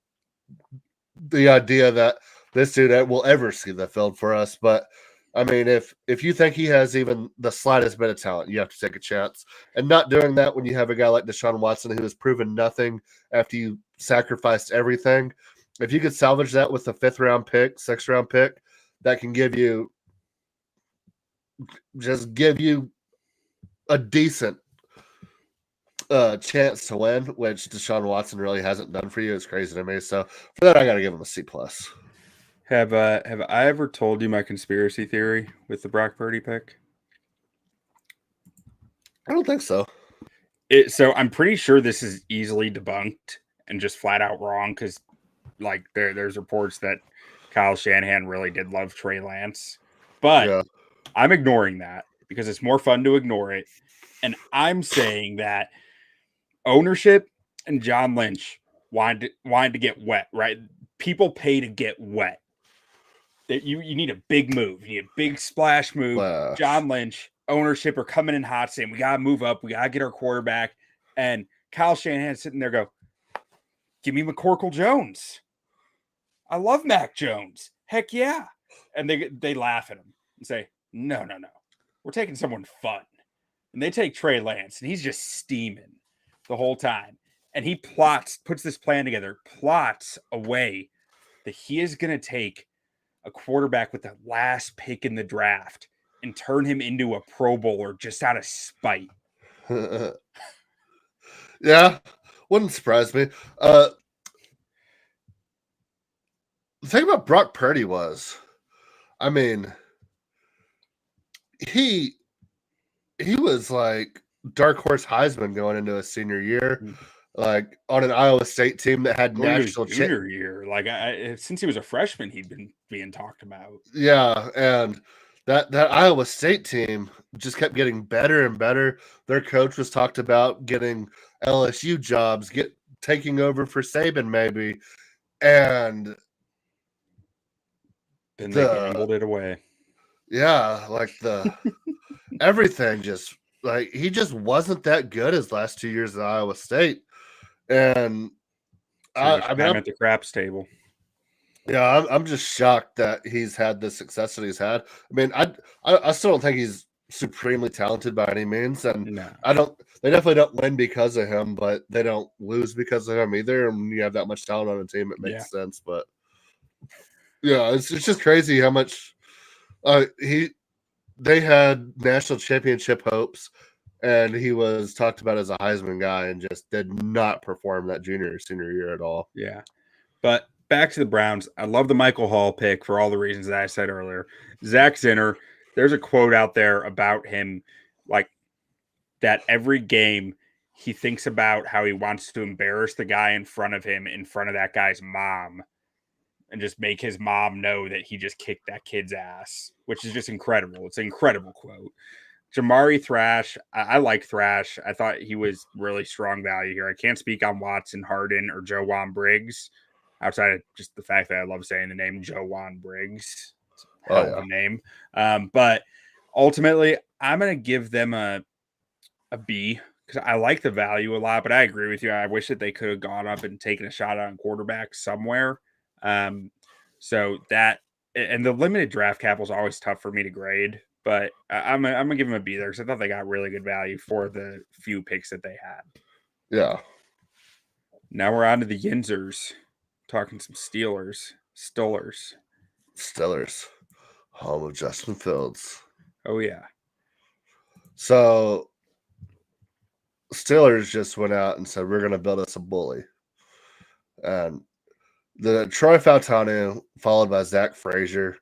the idea that this dude will ever see the field for us. But I mean, if you think he has even the slightest bit of talent, you have to take a chance. And not doing that when you have a guy like Deshaun Watson who has proven nothing after you sacrificed everything. If you could salvage that with a 5th round pick, 6th round pick, that can give you a decent chance to win, which Deshaun Watson really hasn't done for you. It's crazy to me. So for that, I got to give him a C+. Have I ever told you my conspiracy theory with the Brock Purdy pick? I don't think so. So I'm pretty sure this is easily debunked and just flat out wrong because, like, there's reports that Kyle Shanahan really did love Trey Lance, but Yeah. I'm ignoring that because it's more fun to ignore it. And I'm saying that ownership and John Lynch wanted to get wet, right? People pay to get wet. That you need a big move. You need a big splash move. Flash. John Lynch, ownership are coming in hot saying, we got to move up. We got to get our quarterback. And Kyle Shanahan sitting there go, give me McCorkle Jones. I love Mac Jones. Heck yeah. And they laugh at him and say, no. We're taking someone fun. And they take Trey Lance, and he's just steaming the whole time. And he puts this plan together, plots a way that he is going to take a quarterback with the last pick in the draft and turn him into a Pro Bowler just out of spite. Yeah, wouldn't surprise me. The thing about Brock Purdy was, I mean, he was like dark horse Heisman going into his senior year, like on an Iowa State team that had national junior year. Like since he was a freshman, he'd been being talked about. Yeah, and that Iowa State team just kept getting better and better. Their coach was talked about getting LSU jobs, taking over for Saban maybe, and then they gambled it away. Yeah, like everything just like he just wasn't that good his last 2 years at Iowa State, and I mean, I'm at the craps table. Yeah, I'm just shocked that he's had the success that he's had. I mean, I still don't think he's supremely talented by any means, and No. They definitely don't win because of him, but they don't lose because of him either. And when you have that much talent on a team, it makes sense. But yeah, it's just crazy how much they had national championship hopes, and he was talked about as a Heisman guy, and just did not perform that senior year at all. Yeah, but back to the Browns. I love the Michael Hall pick for all the reasons that I said earlier. Zach Zinner, there's a quote out there about him, like that every game he thinks about how he wants to embarrass the guy in front of him, in front of that guy's mom, and just make his mom know that he just kicked that kid's ass, which is just incredible. It's an incredible quote. Jamari Thrash, I like Thrash. I thought he was really strong value here. I can't speak on Watson, Harden, or Joe Briggs, outside of just the fact that I love saying the name Joe Briggs. It's a hell of a name. But ultimately, I'm going to give them a B because I like the value a lot, but I agree with you. I wish that they could have gone up and taken a shot on quarterback somewhere. So that, and the limited draft capital is always tough for me to grade, but I'm gonna give them a B there because I thought they got really good value for the few picks that they had. Yeah. Now we're on to the Yinzers, talking some Steelers, home of Justin Fields. Oh yeah. So Steelers just went out and said, we're going to build us a bully. And the Troy Fautanu, followed by Zach Frazier,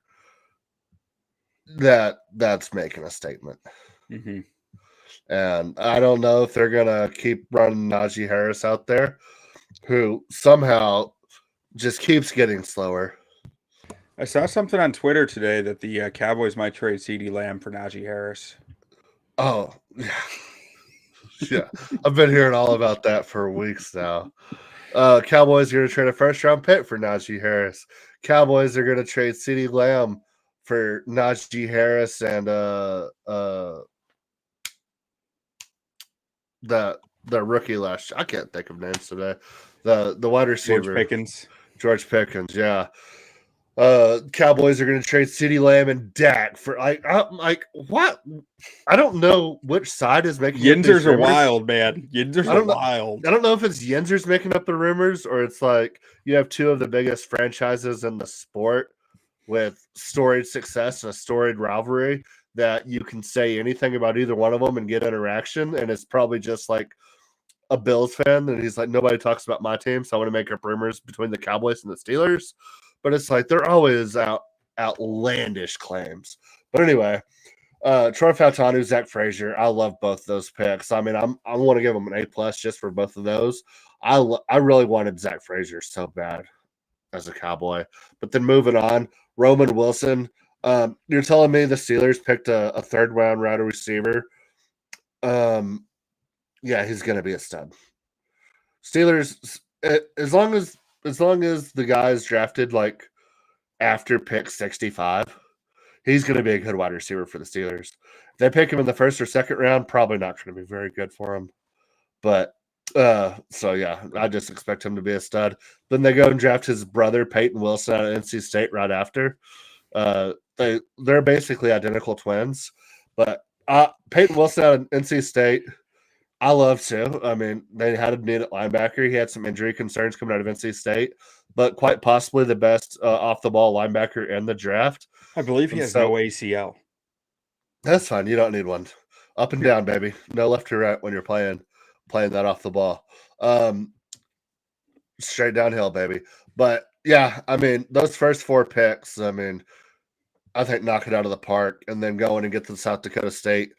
that's making a statement. Mm-hmm. And I don't know if they're going to keep running Najee Harris out there, who somehow just keeps getting slower. I saw something on Twitter today that the Cowboys might trade CeeDee Lamb for Najee Harris. Oh, yeah. Yeah, I've been hearing all about that for weeks now. Cowboys are going to trade a first-round pick for Najee Harris. Cowboys are going to trade CeeDee Lamb for Najee Harris and the rookie last year. I can't think of names today. The wide receiver. George Pickens, yeah. Cowboys are going to trade CeeDee Lamb and Dak for I'm like what? I don't know which side is making Yinzers are wild, man. Yinzers are wild. I don't know if it's Yinzers making up the rumors or it's like you have two of the biggest franchises in the sport with storied success and a storied rivalry that you can say anything about either one of them and get interaction, and it's probably just like a Bills fan and he's like, nobody talks about my team, so I want to make up rumors between the Cowboys and the Steelers. But it's like they're always outlandish claims. But anyway, Troy Fautanu, Zach Frazier. I love both those picks. I mean, I want to give them an A+ just for both of those. I really wanted Zach Frazier so bad as a Cowboy. But then moving on, Roman Wilson. You're telling me the Steelers picked a third round wide receiver? Yeah, he's going to be a stud. Steelers, as long as the guy's drafted like after pick 65, he's going to be a good wide receiver for the Steelers. If they pick him in the first or second round, probably not going to be very good for him. But so yeah, I just expect him to be a stud. Then they go and draft his brother Peyton Wilson out of NC State right after. They're basically identical twins, but Peyton Wilson out of NC State, I love too. I mean, they had a need at linebacker. He had some injury concerns coming out of NC State, but quite possibly the best off the ball linebacker in the draft. I believe he has no ACL. That's fine. You don't need one. Up and down, baby. No left or right when you're playing that off the ball. Straight downhill, baby. But yeah, I mean, those first 4 picks, I mean, I think knock it out of the park, and then going and get the South Dakota State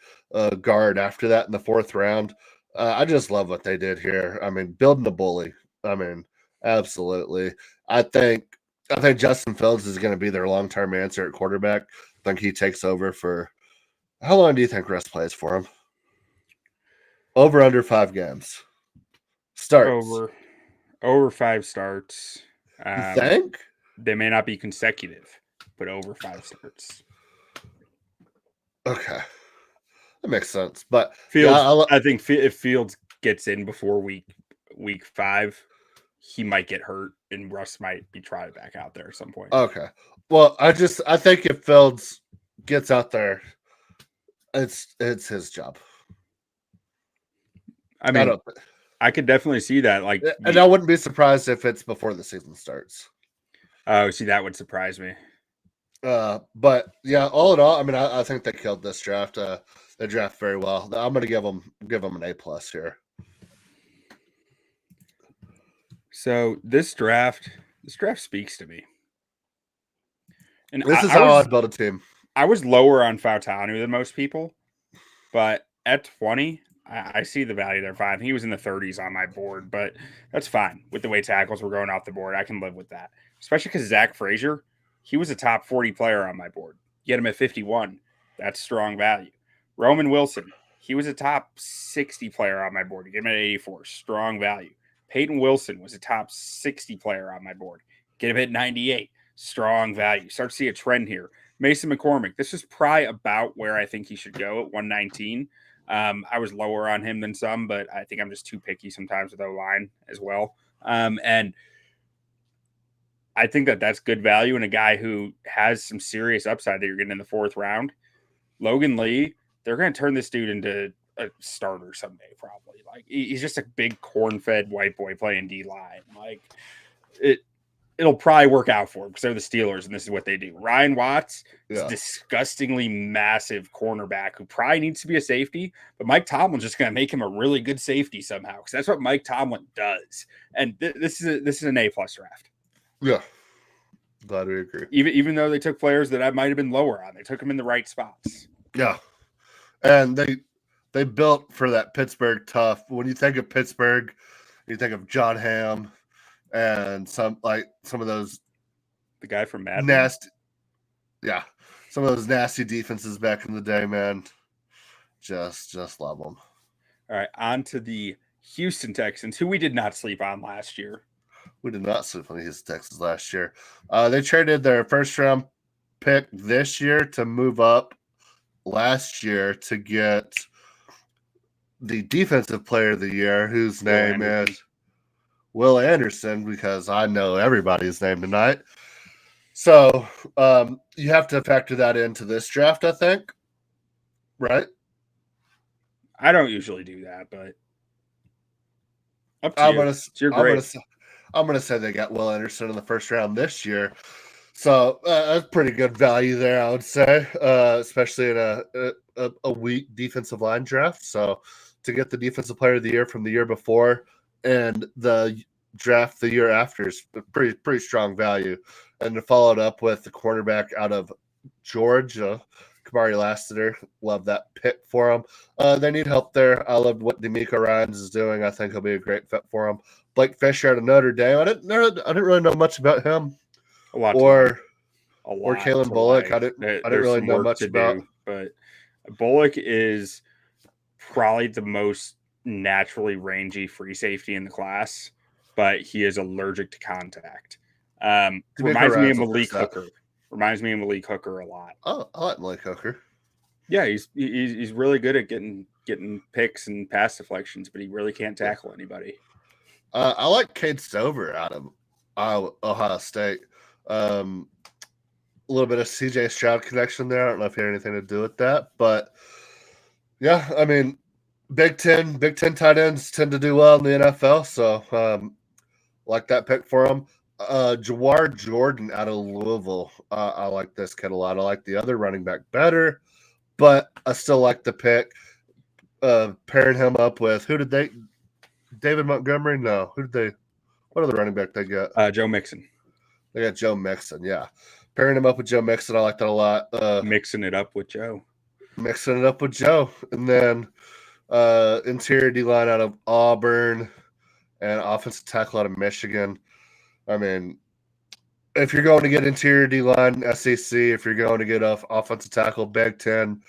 guard after that in the 4th round. I just love what they did here. I mean, building a bully. I mean, absolutely. I think Justin Fields is going to be their long-term answer at quarterback. I think he takes over for – how long do you think Russ plays for him? Over under 5 games. Starts. Over 5 starts. You think? They may not be consecutive, but over 5 starts. Okay. That makes sense. But Fields, yeah, I think if Fields gets in before week 5, he might get hurt, and Russ might be tried back out there at some point. Okay. Well, I think if Fields gets out there, it's his job. I mean, I could definitely see that. Like, and I wouldn't be surprised if it's before the season starts. Oh, see, that would surprise me. But yeah, all in all, I mean, I think they killed this draft. They draft very well. I'm going to give them an A+ here. So this draft speaks to me. And this is how I'd build a team. I was lower on Fautanu than most people, but at 20, I see the value there. Fine. He was in the 30s on my board, but that's fine. With the way tackles were going off the board, I can live with that. Especially because Zach Frazier, he was a top 40 player on my board. Get him at 51. That's strong value. Roman Wilson, he was a top 60 player on my board. Get him at 84. Strong value. Peyton Wilson was a top 60 player on my board. Get him at 98. Strong value. Start to see a trend here. Mason McCormick, this is probably about where I think he should go at 119. I was lower on him than some, but I think I'm just too picky sometimes with O-line as well. And I think that's good value in a guy who has some serious upside that you're getting in the 4th round. Logan Lee, they're going to turn this dude into a starter someday, probably. Like, he's just a big corn-fed white boy playing D-line. Like, it'll probably work out for him because they're the Steelers and this is what they do. Ryan Watts is a disgustingly massive cornerback who probably needs to be a safety, but Mike Tomlin's just going to make him a really good safety somehow because that's what Mike Tomlin does. And this is an A+ draft. Yeah, glad we agree. Even though they took players that I might have been lower on, they took them in the right spots. Yeah, and they built for that Pittsburgh tough. When you think of Pittsburgh, you think of John Hamm and some of those. The guy from Madden. Nasty. Yeah, some of those nasty defenses back in the day, man. Just love them. All right, on to the Houston Texans, who we did not sleep on last year. We did not sleep on the Houston Texans last year. They traded their 1st round pick this year to move up last year to get the defensive player of the year, whose name is Will Anderson, because I know everybody's name tonight. So you have to factor that into this draft, I think. Right? I don't usually do that, but up to you. I'm going to say they got Will Anderson in the 1st round this year. So that's pretty good value there, I would say, especially in a weak defensive line draft. So to get the defensive player of the year from the year before and the draft the year after is pretty strong value. And to follow it up with the cornerback out of Georgia, Kamari Lassiter. Love that pick for him. They need help there. I love what D'Amico Ryans is doing. I think he'll be a great fit for him. Blake Fisher out of Notre Dame. I didn't really know much about him. A lot Or to Kalen Bullock. like. I didn't There's really some know work much to about. do, but Bullock is probably the most naturally rangy free safety in the class, but he is allergic to contact. Reminds me of Malik Hooker. Reminds me of Malik Hooker a lot. Oh, I like Malik Hooker. Yeah, he's really good at getting picks and pass deflections, but he really can't tackle anybody. I like Cade Stover out of Ohio State. A little bit of CJ Stroud connection there. I don't know if he had anything to do with that, but yeah, I mean, Big Ten tight ends tend to do well in the NFL, so like that pick for him. Jawar Jordan out of Louisville. I like this kid a lot. I like the other running back better, but I still like the pick. Pairing him up with David Montgomery? No. What other running back they got? Joe Mixon. They got Joe Mixon, yeah. Pairing him up with Joe Mixon, I like that a lot. Mixing it up with Joe. Mixing it up with Joe. And then interior D-line out of Auburn and offensive tackle out of Michigan. I mean, if you're going to get interior D-line, SEC, if you're going to get offensive tackle, Big Ten,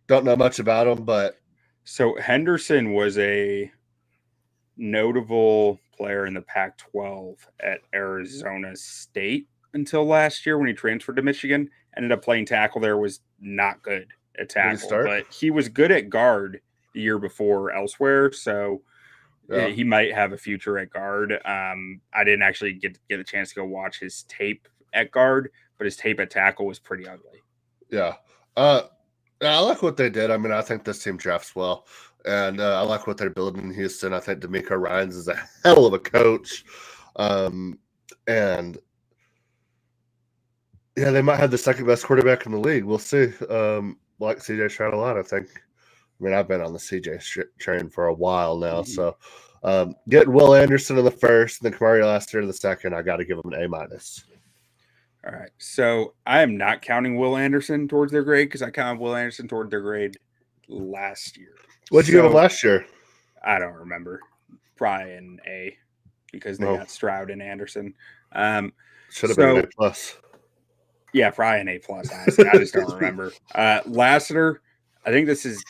don't know much about them, but. So Henderson was a notable player in the Pac-12 at Arizona State until last year when he transferred to Michigan. Ended up playing tackle there, was not good at tackle, but he was good at guard the year before elsewhere, so yeah. He might have a future at guard. I didn't actually get a chance to go watch his tape at guard, but his tape at tackle was pretty ugly. Yeah. I like what they did. I mean, I think this team drafts well, and I like what they're building in Houston. I think D'Amico Ryans is a hell of a coach. And yeah, they might have the second best quarterback in the league. We'll see. Like CJ Stroud a lot, I think. I mean, I've been on the CJ train for a while now. Mm-hmm. So getting Will Anderson in the first and then Kamari Lassiter in the second, I got to give him an A-. All right. So I am not counting Will Anderson towards their grade because I counted Will Anderson toward their grade last year. What'd you give him last year? I don't remember. Probably an A because they got Stroud and Anderson. Should have been an A+. Yeah, probably an A+. Honestly. I just don't remember. Lassiter, I think this is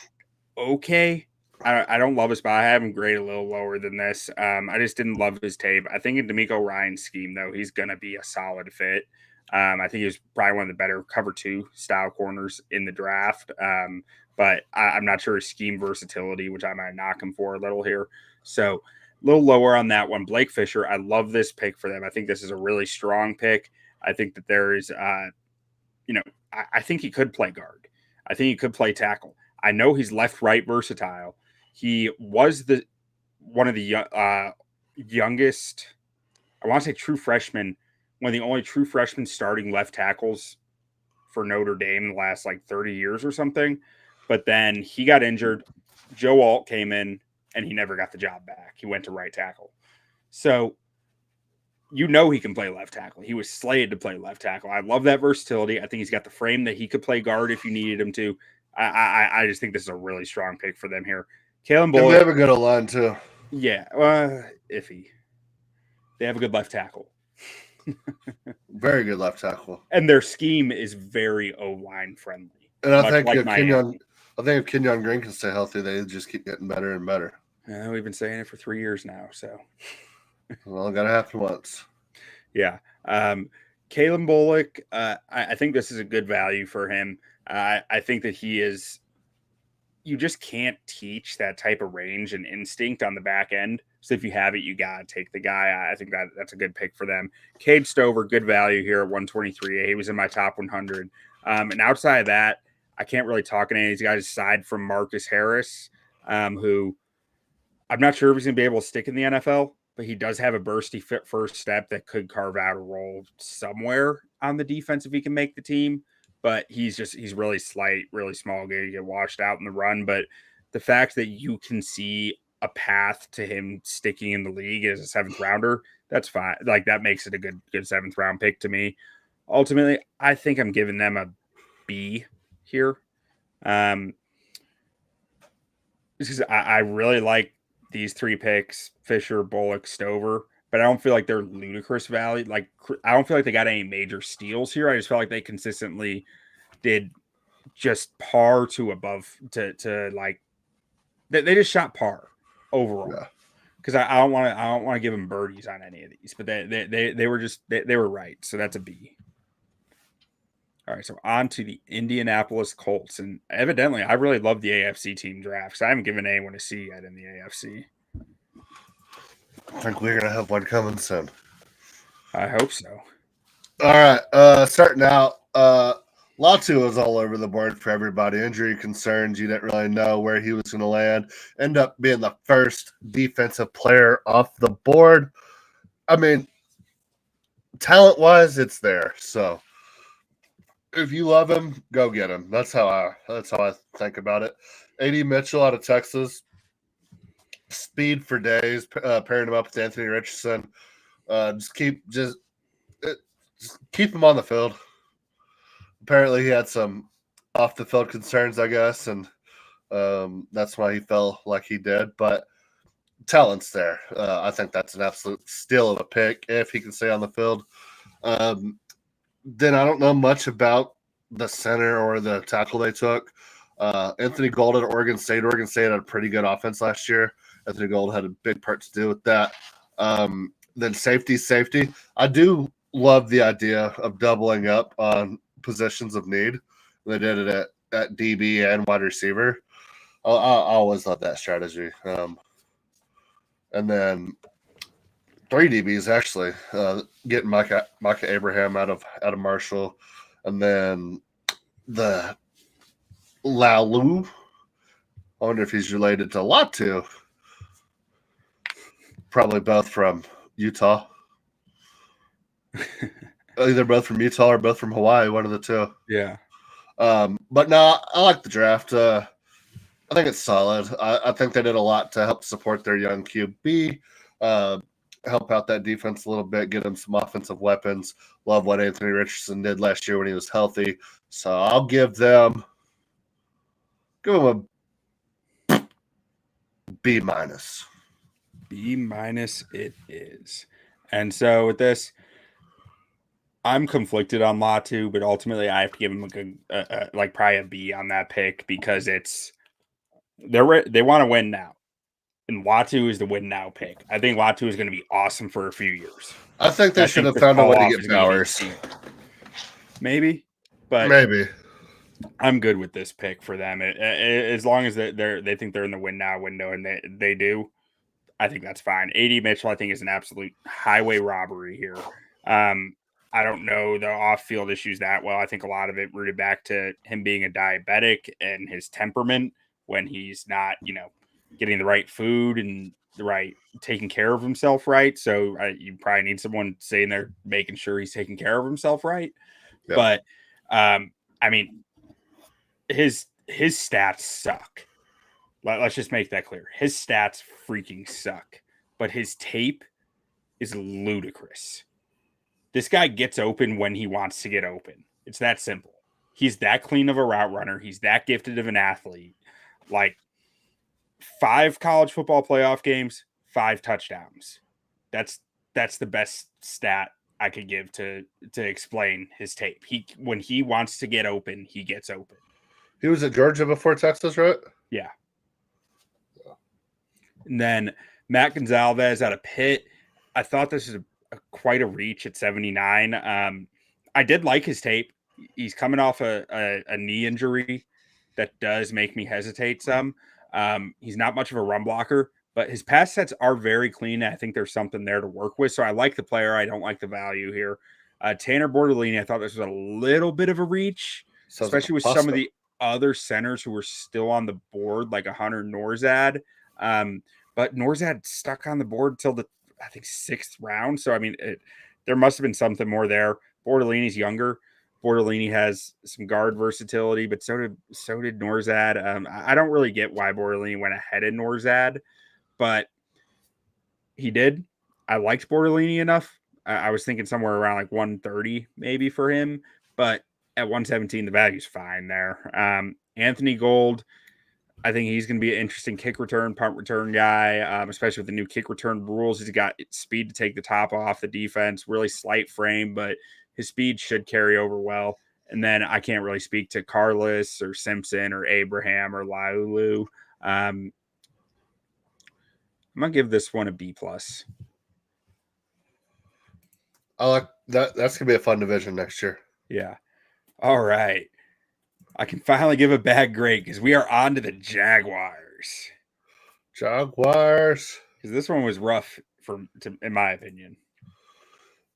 okay. I don't love his spot. I have him graded a little lower than this. I just didn't love his tape. I think in D'Amico Ryan's scheme, though, he's going to be a solid fit. I think he was probably one of the better cover 2 style corners in the draft. But I'm not sure his scheme versatility, which I might knock him for a little here. So a little lower on that one. Blake Fisher, I love this pick for them. I think this is a really strong pick. I think that there is, I think he could play guard. I think he could play tackle. I know he's left-right versatile. He was one of the youngest, I want to say true freshman, one of the only true freshmen starting left tackles for Notre Dame in the last 30 years or something. But then he got injured. Joe Alt came in, and he never got the job back. He went to right tackle. So he can play left tackle. He was slated to play left tackle. I love that versatility. I think he's got the frame that he could play guard if you needed him to. I just think this is a really strong pick for them here. Kalen Bullock. They have a good line too. Yeah, iffy. They have a good left tackle. Very good left tackle. And their scheme is very O-line friendly. And I think if Kenyon Green can stay healthy, they just keep getting better and better. We've been saying it for 3 years now, so. Well, it got to happen once. Yeah. Kalen Bullock, I think this is a good value for him. I think that he is – you just can't teach that type of range and instinct on the back end. So if you have it, you got to take the guy. I think that's a good pick for them. Cade Stover, good value here at 123. He was in my top 100. And outside of that, I can't really talk to any of these guys aside from Marcus Harris, who I'm not sure if he's going to be able to stick in the NFL, but he does have a bursty fit first step that could carve out a role somewhere on the defense if he can make the team. But he's really slight, really small, going to get washed out in the run. But the fact that you can see a path to him sticking in the league as a 7th rounder, that's fine. That makes it a good 7th round pick to me. Ultimately, I think I'm giving them a B here. Because I really like these 3 picks: Fisher, Bullock, Stover, but I don't feel like they're ludicrous value. Like, I don't feel like they got any major steals here. I just felt like they consistently did just par to above to like they just shot par overall. Yeah. Because I don't want to give them birdies on any of these, but they were just they were right. So that's a B. All right, so on to the Indianapolis Colts, and evidently I really love the AFC team drafts. I haven't given anyone a C yet in the AFC. I think we're gonna have one coming soon. I hope so. All right, starting out, Latu was all over the board for everybody. Injury concerns, you didn't really know where he was going to land. End up being the first defensive player off the board. I mean, talent-wise, it's there. So if you love him, go get him. That's how I think about it. A.D. Mitchell out of Texas, speed for days. Pairing him up with Anthony Richardson. Just keep him on the field. Apparently, he had some off the field concerns, I guess, and that's why he fell like he did. But talent's there. I think that's an absolute steal of a pick if he can stay on the field. Then I don't know much about the center or the tackle they took. Anthony Gold at Oregon State. Oregon State had a pretty good offense last year. Anthony Gold had a big part to do with that. Then safety. I do love the idea of doubling up on positions of need. They did it at DB and wide receiver. I always love that strategy. And then 3 DBs actually, getting Micah Abraham out of Marshall, and then the Lalu. I wonder if he's related to Latu. Probably both from Utah. Either both from Utah or both from Hawaii, one of the two. Yeah. But no, I like the draft. I think it's solid. I think they did a lot to help support their young QB, help out that defense a little bit, get them some offensive weapons. Love what Anthony Richardson did last year when he was healthy. So I'll give them a B minus. B minus it is. And so with this, I'm conflicted on Latu, but ultimately I have to give him a good, probably a B on that pick because they want to win now, and Latu is the win now pick. I think Latu is going to be awesome for a few years. I think they should have found a way to get Bowers. Maybe, but maybe I'm good with this pick for them. As long as they think they're in the win now window, and they do, I think that's fine. A.D. Mitchell, I think, is an absolute highway robbery here. I don't know the off-field issues that well. I think a lot of it rooted back to him being a diabetic and his temperament when he's not, getting the right food and taking care of himself right. So you probably need someone sitting there making sure he's taking care of himself right. Yep. But I mean, his stats suck. Let's just make that clear. His stats freaking suck, but his tape is ludicrous. This guy gets open when he wants to get open. It's that simple. He's that clean of a route runner. He's that gifted of an athlete. 5 college football playoff games, 5 touchdowns. That's the best stat I could give to explain his tape. When he wants to get open, he gets open. He was at Georgia before Texas, right? Yeah. And then Matt Gonzalez out of Pitt. I thought this is quite a reach at 79. I did like his tape. He's coming off a knee injury that does make me hesitate some. He's not much of a run blocker, but his pass sets are very clean. I think there's something there to work with. So I like the player. I don't like the value here. Tanner Bortolini, I thought this was a little bit of a reach, especially with some of the other centers who were still on the board, like Hunter Norzad. But Norzad stuck on the board until the 6th round. So, I mean, there must have been something more there. Bortolini's younger. Bortolini has some guard versatility, but so did Norzad. I don't really get why Bortolini went ahead of Norzad, but he did. I liked Bortolini enough. I was thinking somewhere around 130 maybe for him, but at 117, the value's fine there. Anthony Gold, I think he's going to be an interesting kick return, punt return guy, especially with the new kick return rules. He's got speed to take the top off the defense, really slight frame, but his speed should carry over well. And then I can't really speak to Carlos or Simpson or Abraham or Laulu. I'm going to give this one a B+. I like that. That's going to be a fun division next year. Yeah. All right. I can finally give a bad grade because we are on to the Jaguars. Jaguars. Because this one was rough in my opinion.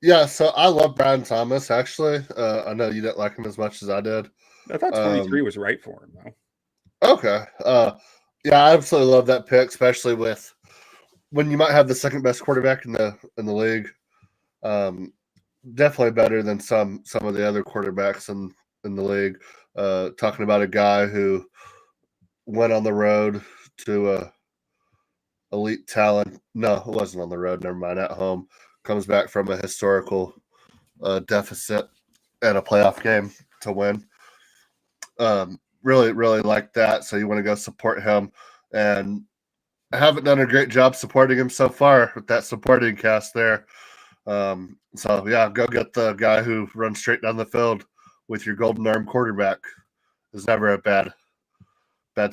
Yeah, so I love Brian Thomas, actually. I know you didn't like him as much as I did. I thought 23 was right for him, though. Okay. Yeah, I absolutely love that pick, especially with when you might have the second best quarterback in the league. Definitely better than some of the other quarterbacks in the league. Talking about a guy who went on the road to elite talent. No, it wasn't on the road. Never mind. At home, comes back from a historical deficit and a playoff game to win. Really, really like that. So you want to go support him, and I haven't done a great job supporting him so far with that supporting cast there. So yeah, go get the guy who runs straight down the field with your golden arm quarterback. Is never a bad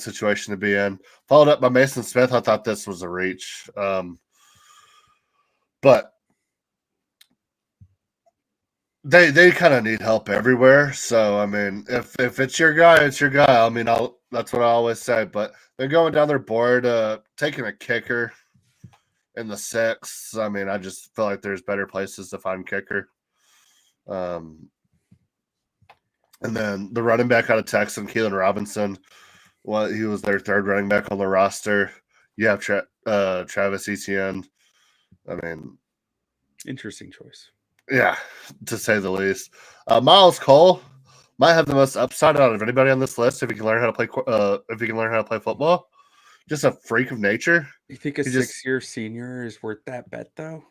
situation to be in. Followed up by Mason Smith. I thought this was a reach. But they kind of need help everywhere. So I mean, if it's your guy, it's your guy. I mean, that's what I always say. But they're going down their board, taking a kicker in the 6th. I mean, I just feel like there's better places to find kicker. And then the running back out of Texas, Keelan Robinson. Well, he was their 3rd running back on the roster. You have Travis Etienne. I mean, interesting choice. Yeah, to say the least. Miles Cole might have the most upside out of anybody on this list if he can learn how to play. If he can learn how to play football, just a freak of nature. You think a 6-year senior is worth that bet, though?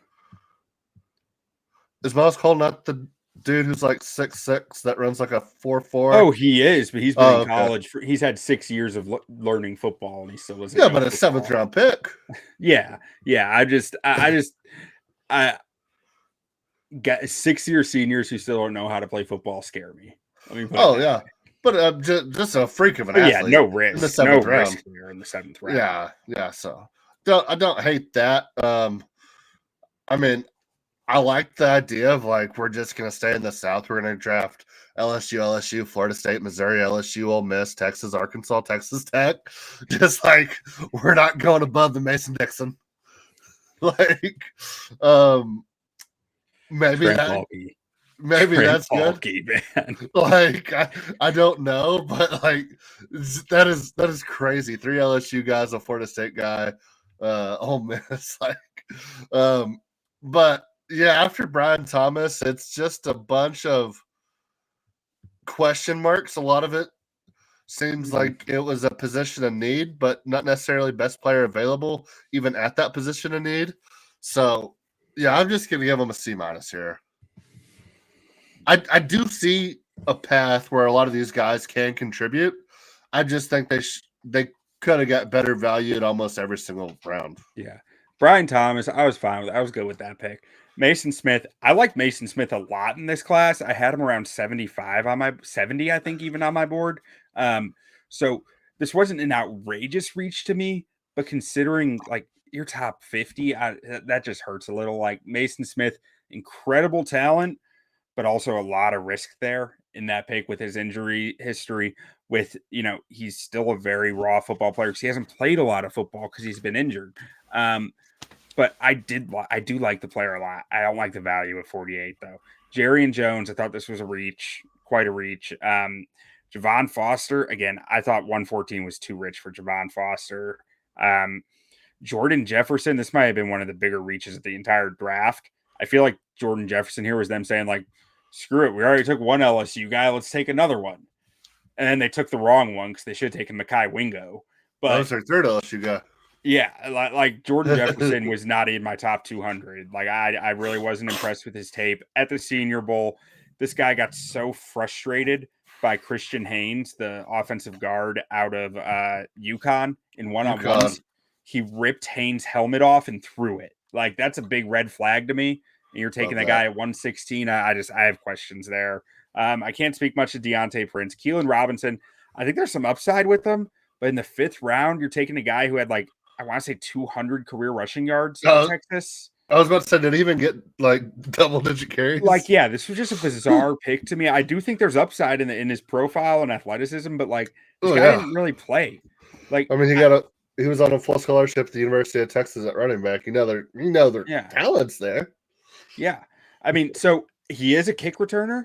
Is Miles Cole not the dude who's like 6'6" that runs like a 4.4? Oh, he is, but he's been in college. He's had 6 years of learning football, and he still isn't. Yeah, but a 7th round pick. Yeah. I got 6-year seniors who still don't know how to play football scare me. Yeah, but just a freak of an athlete. Yeah, no risk. In the 7th round. Risk there in the 7th round. Yeah. So I don't hate that. I mean, I like the idea of like we're just gonna stay in the South. We're gonna draft LSU, Florida State, Missouri, LSU, Ole Miss, Texas, Arkansas, Texas Tech. Just like we're not going above the Mason-Dixon. Like, maybe that's good. Man. Like I don't know, but like that is crazy. 3 LSU guys, a Florida State guy, Ole Miss. Like, but yeah, after Brian Thomas, it's just a bunch of question marks. A lot of it seems like it was a position of need, but not necessarily best player available, even at that position of need. So, yeah, I'm just going to give him a C- here. I do see a path where a lot of these guys can contribute. I just think they could have got better value at almost every single round. Yeah. Brian Thomas, I was fine with it. I was good with that pick. Mason Smith, I like Mason Smith a lot in this class. I had him around 75 on my 70, I think, even on my board. So this wasn't an outrageous reach to me, but considering like your top 50, that just hurts a little. Like Mason Smith, incredible talent, but also a lot of risk there in that pick with his injury history. With, he's still a very raw football player because he hasn't played a lot of football because he's been injured. But I do like the player a lot. I don't like the value of 48 though. Jerry and Jones, I thought this was quite a reach. Javon Foster, again, I thought 114 was too rich for Javon Foster. Jordan Jefferson, this might have been one of the bigger reaches of the entire draft. I feel like Jordan Jefferson here was them saying like, screw it, we already took one LSU guy, let's take another one. And then they took the wrong one because they should have taken Mekhi Wingo. But that was their 3rd LSU guy. Yeah, like Jordan Jefferson was not in my top 200. Like I really wasn't impressed with his tape at the Senior Bowl. This guy got so frustrated by Christian Haynes, the offensive guard out of UConn in one-on-ones. UConn. He ripped Haynes' helmet off and threw it. Like, that's a big red flag to me. And you're taking Love that guy that. at 116. I have questions there. I can't speak much to Deontay Prince. Keelan Robinson, I think there's some upside with him, but in the 5th round, you're taking a guy who had like, I want to say 200 career rushing yards at Texas. I was about to say, did he even get like double-digit carries? Like, yeah, this was just a bizarre pick to me. I do think there's upside in his profile and athleticism, but like this guy didn't really play. Like, I mean, he was on a full scholarship at the University of Texas at running back. You know their talent's there. Yeah, I mean, so he is a kick returner,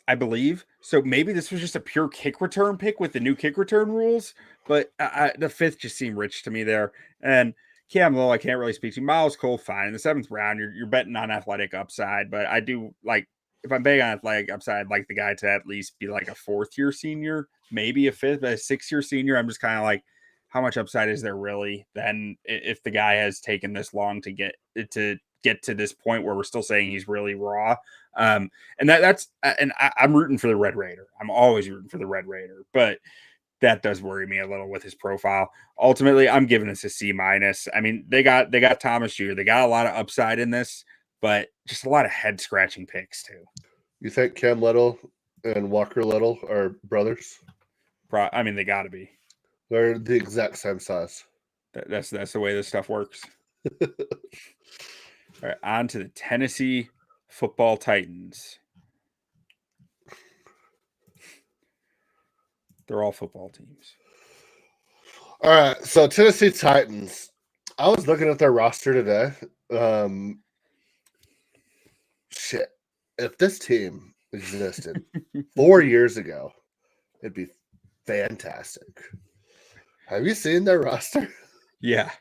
I believe. So maybe this was just a pure kick return pick with the new kick return rules. But the 5th just seemed rich to me there. And Cam Lowe, I can't really speak to. Miles Cole, fine. In the 7th round, you're betting on athletic upside. But I do like, if I'm betting on athletic upside, I'd like the guy to at least be like a 4th-year senior, maybe a 5th, but a 6th-year senior. I'm just kind of like, how much upside is there really? Then if the guy has taken this long to get to this point where we're still saying he's really raw. And I'm rooting for the Red Raider. I'm always rooting for the Red Raider, but that does worry me a little with his profile. Ultimately, I'm giving this a C-. I mean, they got Thomas Jr. They got a lot of upside in this, but just a lot of head scratching picks too. You think Cam Little and Walker Little are brothers? I mean, they got to be. They're the exact same size. That's the way this stuff works. All right, on to the Tennessee Football Titans. They're all football teams. All right, so Tennessee Titans. I was looking at their roster today. Shit. If this team existed 4 years ago, it'd be fantastic. Have you seen their roster? Yeah.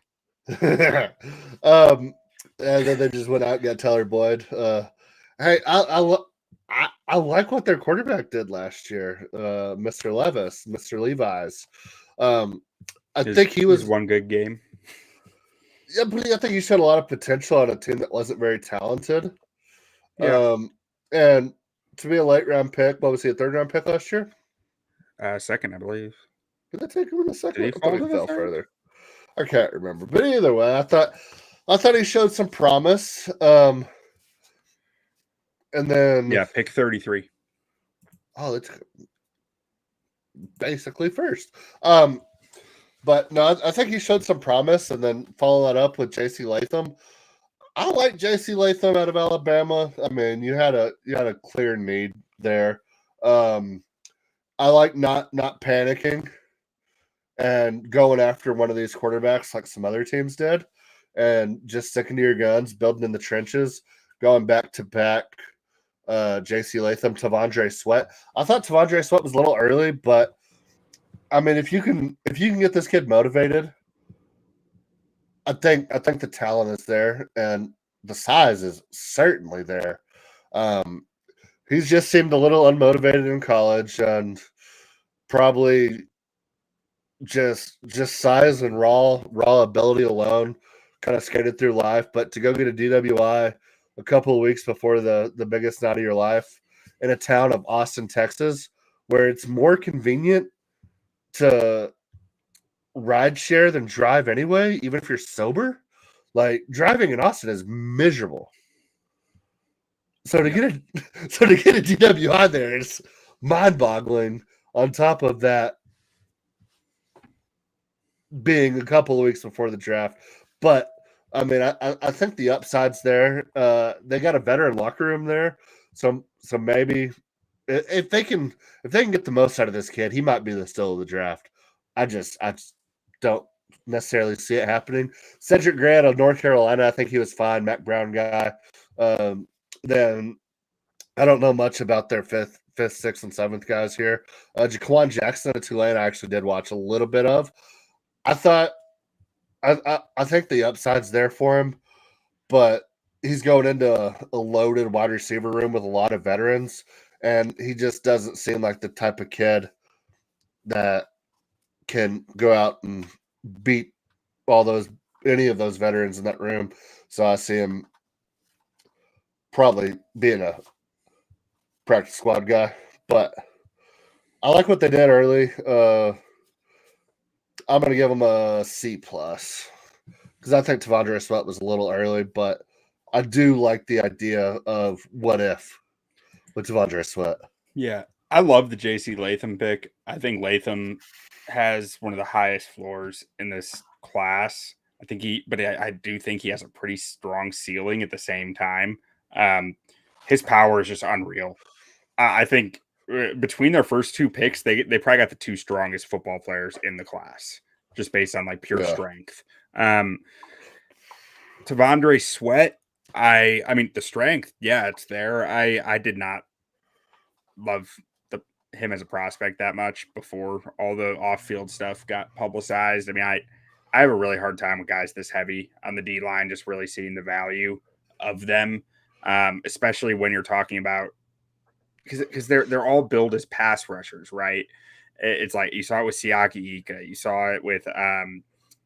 And then they just went out and got Tyler Boyd. Hey, I like what their quarterback did last year, Mr. Levis, Mr. Levi's. I think he was one good game. Yeah, but I think he showed a lot of potential on a team that wasn't very talented. Yeah. And to be a late round pick, what was he, a 3rd round pick last year? 2nd, I believe. Did they take him in the 2nd? Did he I thought he fall to fell the 3rd? further. I can't remember. But either way, I thought he showed some promise. And then pick 33. Oh, it's basically first. But no, I think he showed some promise, and then follow that up with J.C. Latham. I like J.C. Latham out of Alabama. I mean, you had a clear need there. I like not panicking and going after one of these quarterbacks like some other teams did, and just sticking to your guns, building in the trenches, going back to back. J.C. Latham, Tavondre Sweat. I thought Tavondre Sweat was a little early, but I mean, if you can get this kid motivated, I think the talent is there and the size is certainly there. He's just seemed a little unmotivated in college and probably just size and raw ability alone kind of skated through life. But to go get a DWI a couple of weeks before the biggest night of your life in a town of Austin, Texas, where it's more convenient to ride share than drive anyway, even if you're sober. Like, driving in Austin is miserable. So to get a DWI there is mind-boggling, on top of that being a couple of weeks before the draft. But I mean, I think the upside's there. They got a veteran locker room there, so maybe if they can get the most out of this kid, he might be the steal of the draft. I just don't necessarily see it happening. Cedric Grant of North Carolina, I think he was fine. Mac Brown guy. Then I don't know much about their fifth, sixth, and seventh guys here. Jaquan Jackson of Tulane, I actually did watch a little bit of. I think the upside's there for him, but he's going into a loaded wide receiver room with a lot of veterans, and he just doesn't seem like the type of kid that can go out and beat any of those veterans in that room. So I see him probably being a practice squad guy, but I like what they did early. I'm going to give them a C plus because I think Tavondre Sweat was a little early, but I do like the idea of what if with Tavondre Sweat. Yeah, I love the JC Latham pick. I think Latham has one of the highest floors in this class. I do think he has a pretty strong ceiling at the same time. His power is just unreal. I think between their first two picks, they probably got the two strongest football players in the class, just based on like pure strength. Tavondre Sweat, I mean the strength, yeah, it's there. I did not love him as a prospect that much before all the off-field stuff got publicized. I mean, I have a really hard time with guys this heavy on the D line, just really seeing the value of them, especially when you're talking about because they're all billed as pass rushers, right? It's like you saw it with Siaki Ika, you saw it with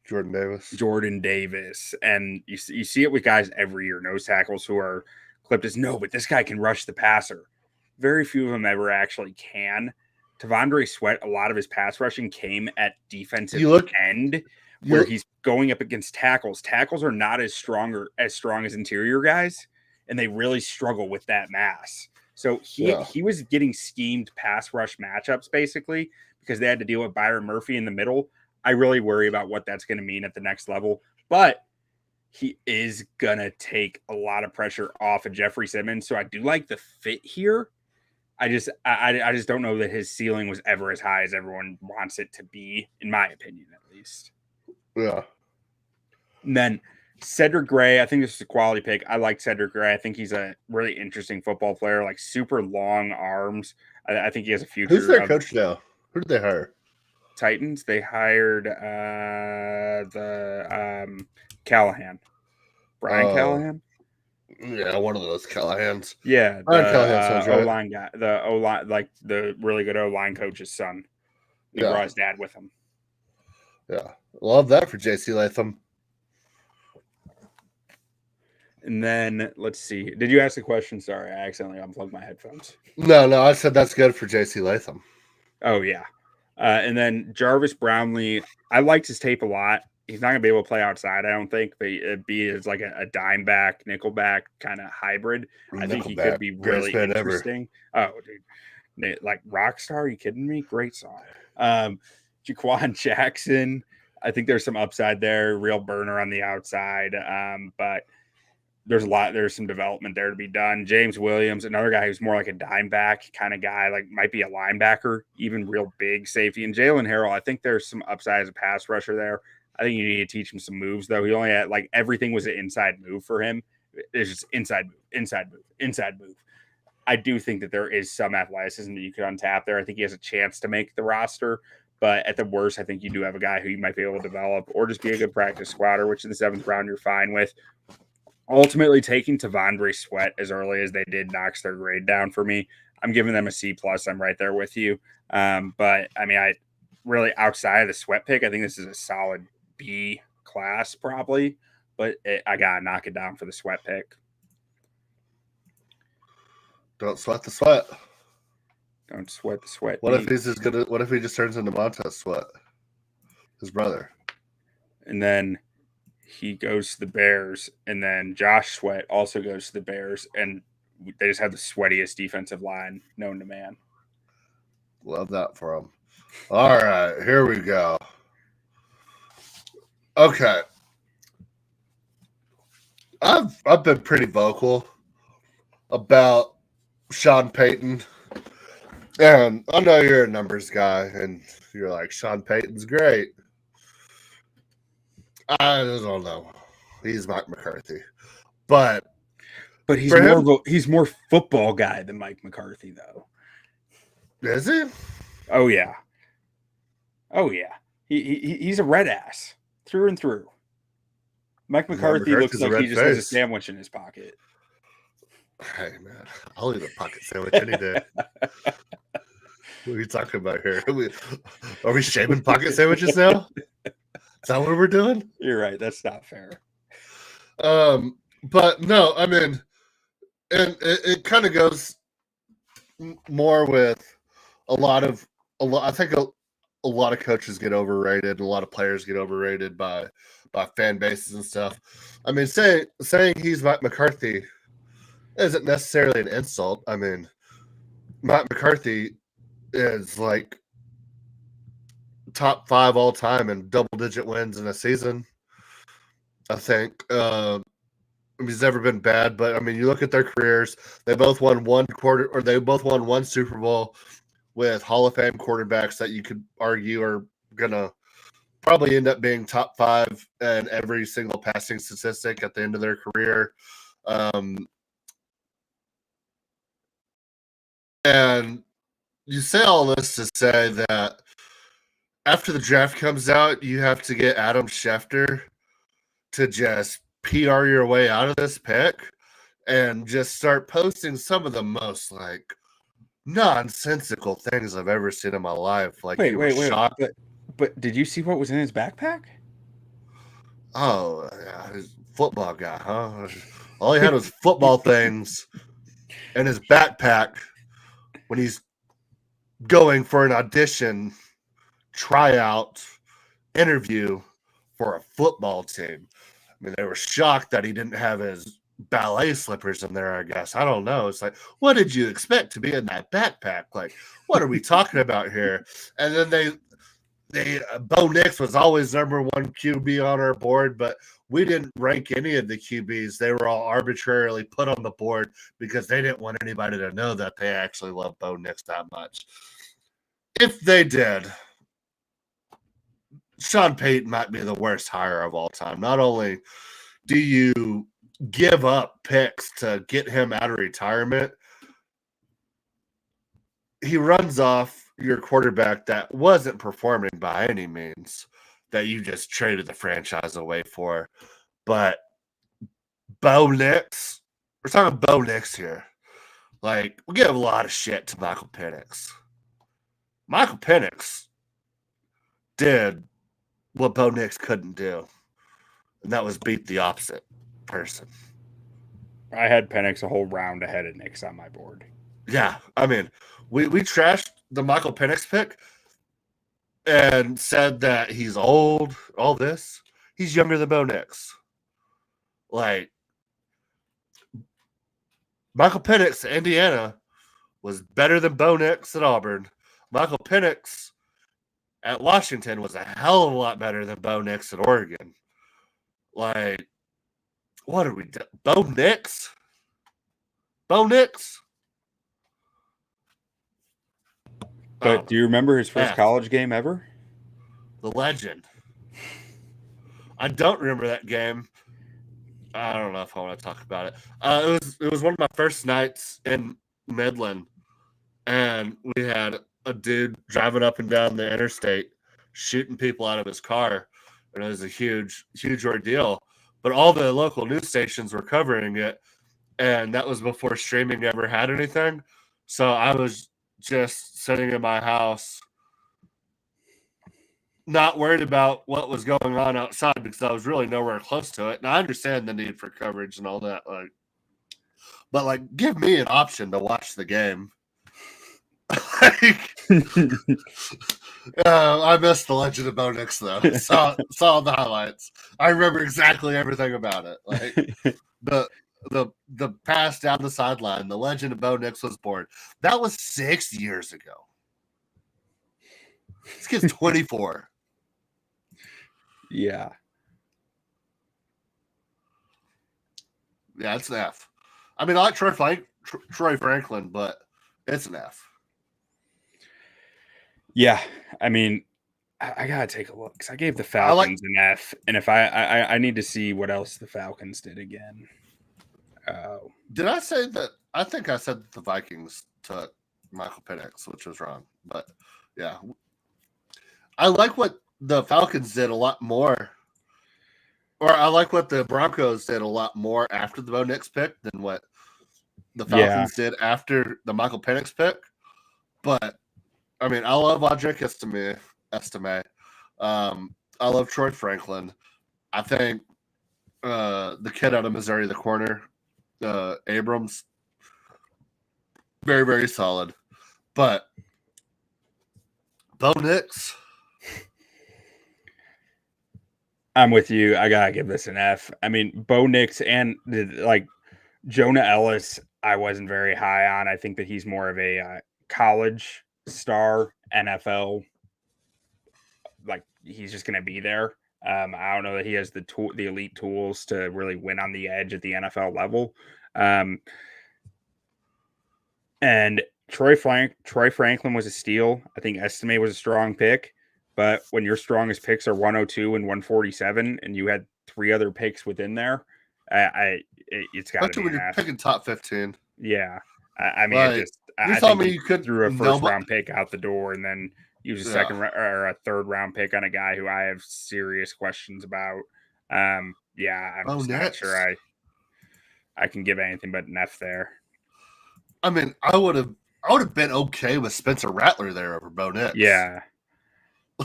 Jordan Davis, and you see it with guys every year, nose tackles who are clipped as no, but this guy can rush the passer. Very few of them ever actually can. Tavondre Sweat, a lot of his pass rushing came at defensive end, where he's going up against tackles. Tackles are not as strong as interior guys, and they really struggle with that mass. So he was getting schemed pass rush matchups basically because they had to deal with Byron Murphy in the middle. I really worry about what that's going to mean at the next level, but he is going to take a lot of pressure off of Jeffrey Simmons. So I do like the fit here. I just don't know that his ceiling was ever as high as everyone wants it to be, in my opinion, at least. Yeah. And then Cedric Gray, I think this is a quality pick. I like Cedric Gray. I think he's a really interesting football player, like super long arms. I think he has a future. Who's their coach now? Who did they hire? Titans. They hired Callahan. Brian Callahan? Yeah, one of those Callahans. Yeah, Brian Callahan sounds right. O-line guy, the O-line, like the really good O-line coach's son. He brought his dad with him. Yeah, love that for JC Latham. And then let's see. Did you ask a question? Sorry, I accidentally unplugged my headphones. No, I said that's good for JC Latham. Oh yeah, and then Jarvis Brownlee. I liked his tape a lot. He's not going to be able to play outside, I don't think, but it'd be as like a dime back, nickel back kind of hybrid. I think he could be really interesting. Oh, dude. Like Rockstar, are you kidding me? Great song. Jaquan Jackson, I think there's some upside there, real burner on the outside. But there's some development there to be done. James Williams, another guy who's more like a dime back kind of guy, like might be a linebacker, even real big safety. And Jalen Harrell, I think there's some upside as a pass rusher there. I think you need to teach him some moves, though. He only had like everything was an inside move for him. It's just inside move. I do think that there is some athleticism that you could untap there. I think he has a chance to make the roster, but at the worst, I think you do have a guy who you might be able to develop or just be a good practice squatter, which in the 7th round you're fine with. Ultimately, taking Tavondre Sweat as early as they did knocks their grade down for me. I'm giving them a C plus. I'm right there with you. But I mean, I really outside of the Sweat pick, I think this is a solid B class probably, but I gotta knock it down for the Sweat pick. Don't sweat the sweat. Don't sweat the sweat. What if he's as good? What if he just turns into Montez Sweat, his brother? And then he goes to the Bears, and then Josh Sweat also goes to the Bears, and they just have the sweatiest defensive line known to man. Love that for him. All right, here we go. Okay. I've been pretty vocal about Sean Payton. And I know you're a numbers guy and you're like, Sean Payton's great. I don't know. He's Mike McCarthy. But he's more football guy than Mike McCarthy, though. Is he? Oh yeah. He's a red ass through and through. Mike McCarthy looks like he just has a sandwich in his pocket. Hey man, I'll eat a pocket sandwich any day. What are you talking about here? Are we shaving pocket sandwiches now? Is that what we're doing? You're right. That's not fair. But no, I mean, and it kind of goes more with a lot of I think a lot of coaches get overrated, a lot of players get overrated by fan bases and stuff. I mean, saying he's Mike McCarthy isn't necessarily an insult. I mean, Mike McCarthy is like top 5 all time in double-digit wins in a season. I think he's never been bad, but I mean, you look at their careers; they both won one Super Bowl with Hall of Fame quarterbacks that you could argue are gonna probably end up being top 5 in every single passing statistic at the end of their career. And you say all this to say that after the draft comes out, you have to get Adam Schefter to just PR your way out of this pick and just start posting some of the most like nonsensical things I've ever seen in my life. Like Wait. shocked. But did you see what was in his backpack? Oh, yeah, he's a football guy, huh? All he had was football things in his backpack when he's going for an audition, tryout, interview for a football team. I mean, they were shocked that he didn't have his ballet slippers in there, I guess. I don't know. It's like, what did you expect to be in that backpack? Like, what are we talking about here? And then Bo Nix was always number 1 QB on our board, but we didn't rank any of the QBs. They were all arbitrarily put on the board because they didn't want anybody to know that they actually loved Bo Nix that much. If they did, Sean Payton might be the worst hire of all time. Not only do you give up picks to get him out of retirement, he runs off your quarterback that wasn't performing by any means that you just traded the franchise away for. But Bo Nix, we're talking Bo Nix here. Like, we give a lot of shit to Michael Penix. Michael Penix did what Bo Nix couldn't do, and that was beat the opposite person. I had Penix a whole round ahead of Nix on my board. Yeah, I mean, we trashed the Michael Penix pick and said that he's old, all this. He's younger than Bo Nix. Like, Michael Penix at Indiana was better than Bo Nix at Auburn. Michael Penix at Washington was a hell of a lot better than Bo Nix at Oregon. Like, what are we doing? Bo Nix? Bo Nix? But do you remember his first college game ever? The legend. I don't remember that game. I don't know if I want to talk about it. It was one of my first nights in Midland, and we had a dude driving up and down the interstate shooting people out of his car, and it was a huge ordeal. But all the local news stations were covering it, and that was before streaming ever had anything. So I was just sitting in my house, not worried about what was going on outside because I was really nowhere close to it. And I understand the need for coverage and all that. But give me an option to watch the game. I missed the Legend of Bo Nix though. Saw the highlights. I remember exactly everything about it. Like the pass down the sideline. The Legend of Bo Nix was born. That was 6 years ago. This kid's 24. Yeah. Yeah, it's an F. I mean, I like Troy Franklin, but it's an F. Yeah, I mean, I gotta take a look because I gave the Falcons an F, and if I need to see what else the Falcons did again. Did I say that? I think I said that the Vikings took Michael Penix, which was wrong. But yeah, I like what the Falcons did a lot more, or I like what the Broncos did a lot more after the Bo Nix pick than what the Falcons did after the Michael Penix pick. But I mean, I love Audric Estime. I love Troy Franklin. I think the kid out of Missouri, the corner, Abrams, very, very solid. But Bo Nix. I'm with you. I gotta give this an F. I mean, Bo Nix and like Jonah Ellis, I wasn't very high on. I think that he's more of a college star, NFL. Like he's just gonna be there. I don't know that he has the elite tools to really win on the edge at the NFL level. And Troy Franklin was a steal. I think Estime was a strong pick. But when your strongest picks are 102 and 147, and you had 3 other picks within there, it's got to be when you're picking top 15. Yeah, I mean, like, I think you could threw a first round pick out the door and then use a second or a third round pick on a guy who I have serious questions about. I'm just not sure I can give anything but an F there. I mean, I would have been okay with Spencer Rattler there over Bo Nix. Yeah.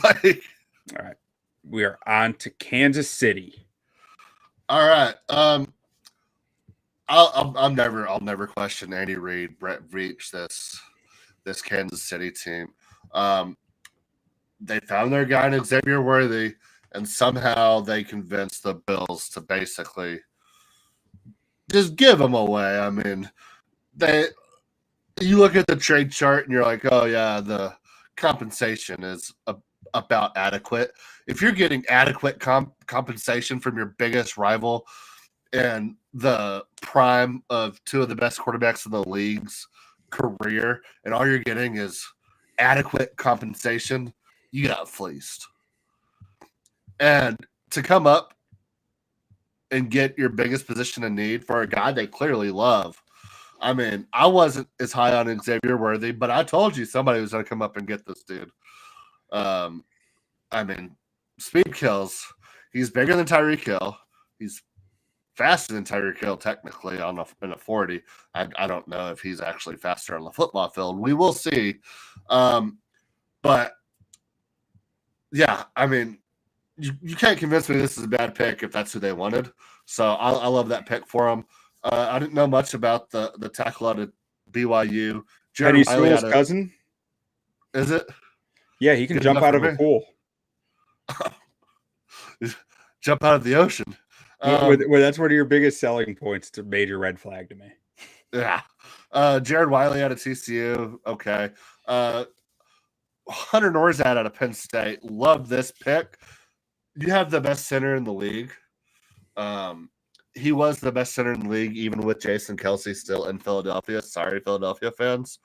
Like, all right, we are on to Kansas City. All right. I'll never question Andy Reid, Brett Veach, this Kansas City team. They found their guy in Xavier Worthy, and somehow they convinced the Bills to basically just give him away. I mean, you look at the trade chart and you're like, oh yeah, the compensation is about adequate. If you're getting adequate compensation from your biggest rival and the prime of 2 of the best quarterbacks in the league's career, and all you're getting is adequate compensation, you got fleeced. And to come up and get your biggest position in need for a guy they clearly love. I mean, I wasn't as high on Xavier Worthy, but I told you somebody was going to come up and get this dude. I mean, speed kills. He's bigger than Tyreek Hill. He's faster than Tyreek Hill, technically, in a 40. I don't know if he's actually faster on the football field. We will see. But, yeah, I mean, you can't convince me this is a bad pick if that's who they wanted. So I love that pick for him. I didn't know much about the tackle out of BYU. Penny Sewell's cousin? Is it? Yeah, he can jump out of a pool. Jump out of the ocean. Well, that's one of your biggest selling points. It's a major red flag to me. Yeah. Jared Wiley out of TCU. Okay. Hunter Norzad out of Penn State. Love this pick. You have the best center in the league. He was the best center in the league, even with Jason Kelsey still in Philadelphia. Sorry, Philadelphia fans.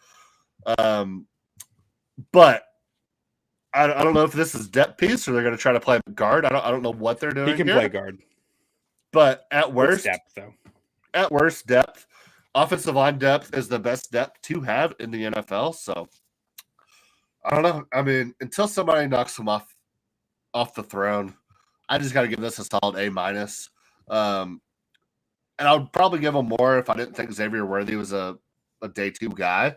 But I don't know if this is depth piece or they're going to try to play guard. I don't know what they're doing. He can play guard. But at worst, depth, though. At worst, depth. Offensive line depth is the best depth to have in the NFL. So I don't know. I mean, until somebody knocks him off the throne, I just got to give this a solid A-. And I would probably give him more if I didn't think Xavier Worthy was a day 2 guy.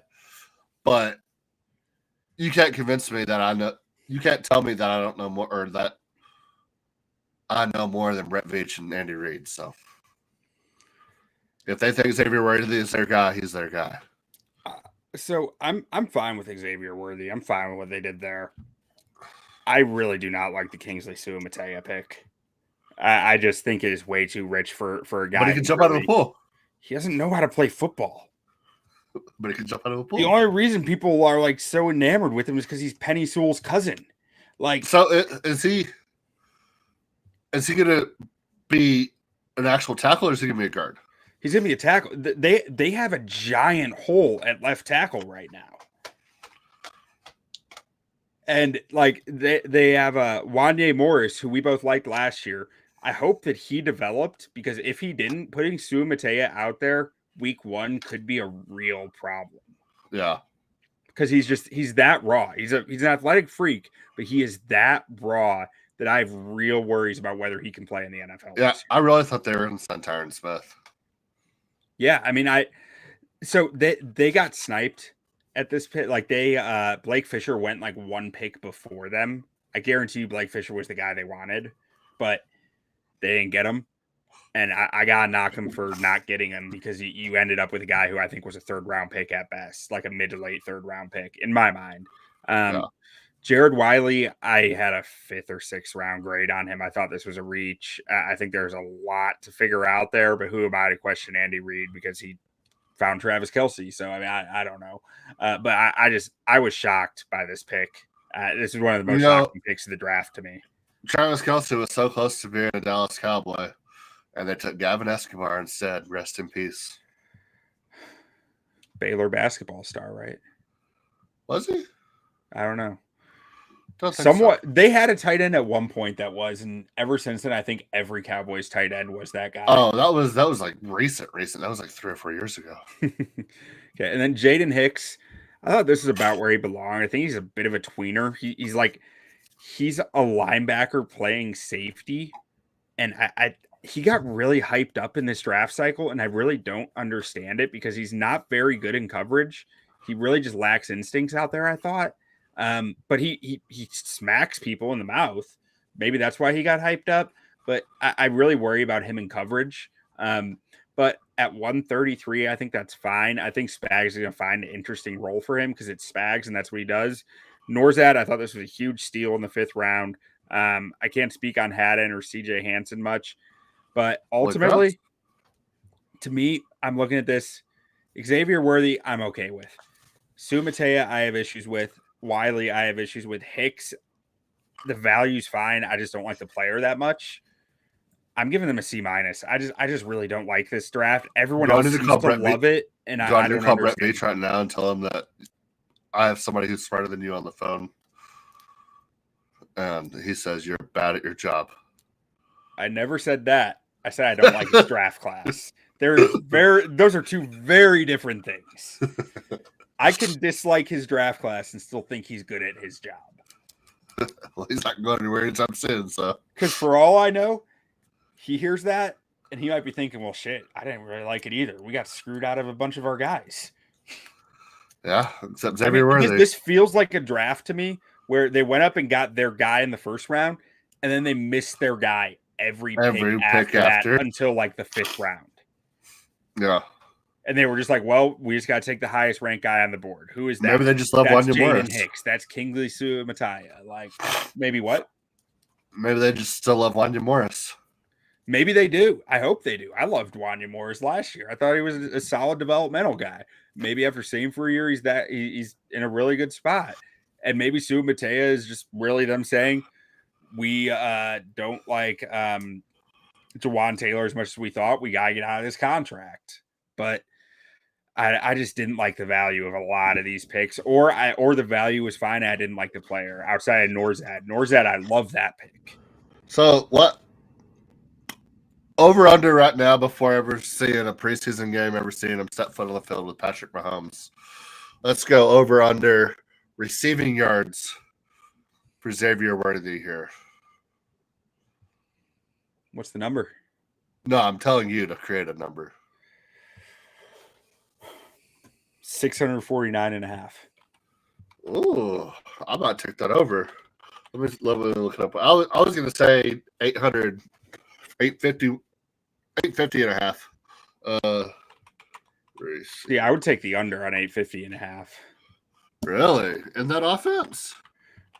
But you can't convince me that I know. You can't tell me that I don't know more, or that I know more than Brett Veach and Andy Reid. So if they think Xavier Worthy is their guy, he's their guy. So I'm fine with Xavier Worthy. I'm fine with what they did there. I really do not like the Kingsley Suamataia pick. I just think it is way too rich for a guy. But he can jump out of a pool. He doesn't know how to play football. But he can jump out of a pool. The only reason people are like so enamored with him is because he's Penny Sewell's cousin. Like, so is he going to be an actual tackle, or is he going to be a guard? He's going to be a tackle. They have a giant hole at left tackle right now. And like they have Wanye Morris, who we both liked last year. I hope that he developed, because if he didn't, putting Suamataia out there week 1 could be a real problem. Yeah. Because he's that raw. He's an athletic freak, but he is that raw that I have real worries about whether he can play in the NFL. Yeah, I really thought they were in Tyron Smith. Yeah, I mean, so they got sniped at this pit. Like Blake Fisher went like 1 pick before them. I guarantee you Blake Fisher was the guy they wanted, but they didn't get him. And I got to knock him for not getting him, because you ended up with a guy who I think was a 3rd round pick at best, like a mid to late 3rd round pick in my mind. Jared Wiley, I had a 5th or 6th round grade on him. I thought this was a reach. I think there's a lot to figure out there, but who am I to question Andy Reid because he found Travis Kelce? So, I mean, I don't know. But I was shocked by this pick. This is one of the most shocking picks of the draft to me. Travis Kelce was so close to being a Dallas Cowboy, and they took Gavin Escobar instead. Rest in peace. Baylor basketball star, right? Was he? I don't know. Somewhat. So. They had a tight end at one point that was, and ever since then, I think every Cowboys tight end was that guy. Oh, that was like recent. That was like 3 or 4 years ago. Okay, and then Jaden Hicks. I thought this is about where he belonged. I think he's a bit of a tweener. He's a linebacker playing safety, and he got really hyped up in this draft cycle, and I really don't understand it because he's not very good in coverage. He really just lacks instincts out there, I thought. But he smacks people in the mouth. Maybe that's why he got hyped up. But I really worry about him in coverage. But at 133, I think that's fine. I think Spags is going to find an interesting role for him because it's Spags and that's what he does. Norzad, I thought this was a huge steal in the 5th round. I can't speak on Haddon or CJ Hansen much, but ultimately, to me, I'm looking at this. Xavier Worthy, I'm okay with. Sue Matea, I have issues with. Wiley, I have issues with. Hicks, the value's fine. I just don't like the player that much. I'm giving them a C-. I just really don't like this draft. Everyone else seems to love it, and I don't call Brett Beach right now and tell him that I have somebody who's smarter than you on the phone, and he says you're bad at your job. I never said that. I said I don't like his draft class. Those are two very different things. I can dislike his draft class and still think he's good at his job. Well, he's not going anywhere anytime soon, so. Because for all I know, he hears that and he might be thinking, well, shit, I didn't really like it either. We got screwed out of a bunch of our guys. Yeah, except Xavier Worthy. This feels like a draft to me where they went up and got their guy in the 1st round and then they missed their guy every pick after that until like the 5th round. Yeah. And they were just like, well, we just got to take the highest ranked guy on the board. Who is that? Maybe they just love Wanya Morris. Hicks. That's Kingsley Suamataia. Like, maybe what? Maybe they just still love Wanya Morris. Maybe they do. I hope they do. I loved Wanya Morris last year. I thought he was a solid developmental guy. Maybe after seeing for a year, he's in a really good spot. And maybe Suamataia is just really them saying, we don't like Jawan Taylor as much as we thought. We got to get out of this contract. But I just didn't like the value of a lot of these picks, or the value was fine. I didn't like the player outside of Norzad. Norzad, I love that pick. So what over under right now before ever seeing a preseason game, ever seeing him step foot on the field with Patrick Mahomes? Let's go over under receiving yards for Xavier Worthy here. What's the number? No, I'm telling you to create a number. 649.5. Ooh, I might take that over. Let me look it up. I was going to say 800, 850 and a half. Yeah, I would take the under on 850 and a half. Really? In that offense?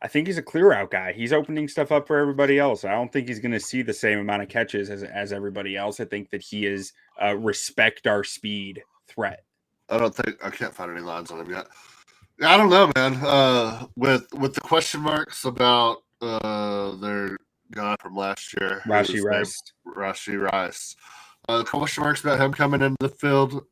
I think he's a clear out guy. He's opening stuff up for everybody else. I don't think he's going to see the same amount of catches as everybody else. I think that he is a respect our speed threat. I can't find any lines on him yet. I don't know, man. With the question marks about their guy from last year, Rashee Rice. Question marks about him coming into the field,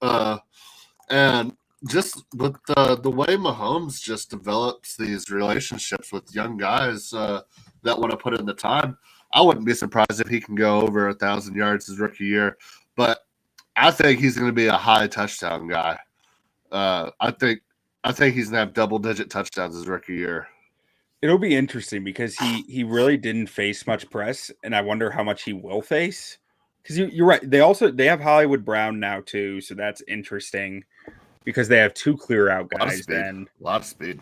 and just with the way Mahomes just develops these relationships with young guys that want to put in the time, I wouldn't be surprised if he can go over 1,000 yards his rookie year. But I think he's going to be a high touchdown guy. I think he's gonna have double-digit touchdowns his rookie year. It'll be interesting because he really didn't face much press, and I wonder how much he will face. Because you're right, they have Hollywood Brown now too, so that's interesting because they have 2 clear out guys. A lot of speed.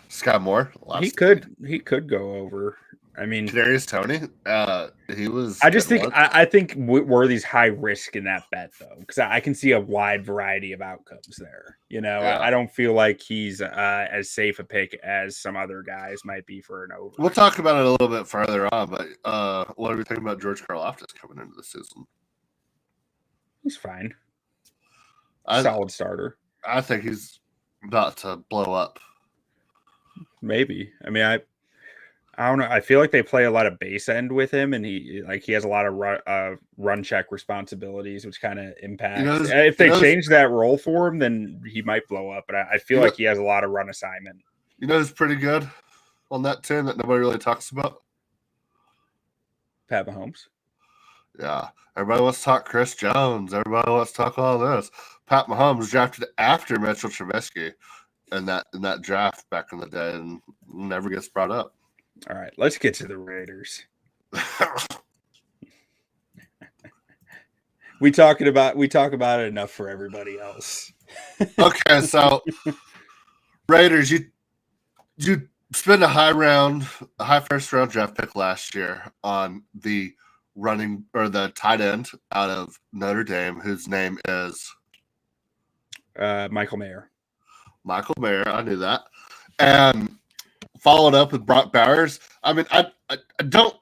Scott Moore. He could go over. I mean, Kadarius Toney, he was. I just good think once. I think Worthy's high risk in that bet though, because I can see a wide variety of outcomes there. You know, Yeah. I don't feel like he's as safe a pick as some other guys might be for an over. We'll talk about it a little bit further on, but what do we think about George Karlaftis coming into the season? He's fine. I Solid starter. I think he's about to blow up. Maybe. I mean, I don't know. I feel like they play a lot of base end with him, and he has a lot of run check responsibilities, which kind of impacts. If they change that role for him, then he might blow up. But I feel like he has a lot of run assignment. You know who's pretty good on that team that nobody really talks about? Pat Mahomes. Yeah. Everybody wants to talk Chris Jones. Everybody wants to talk all this. Pat Mahomes drafted after Mitchell Trubisky in that draft back in the day and never gets brought up. All right, let's get to the Raiders. we talk about it enough for everybody else. Okay, so Raiders, you spent a high first round draft pick last year on the running or the tight end out of Notre Dame, whose name is Michael Mayer. Michael Mayer, I knew that. And followed up with Brock Bowers. I mean, I don't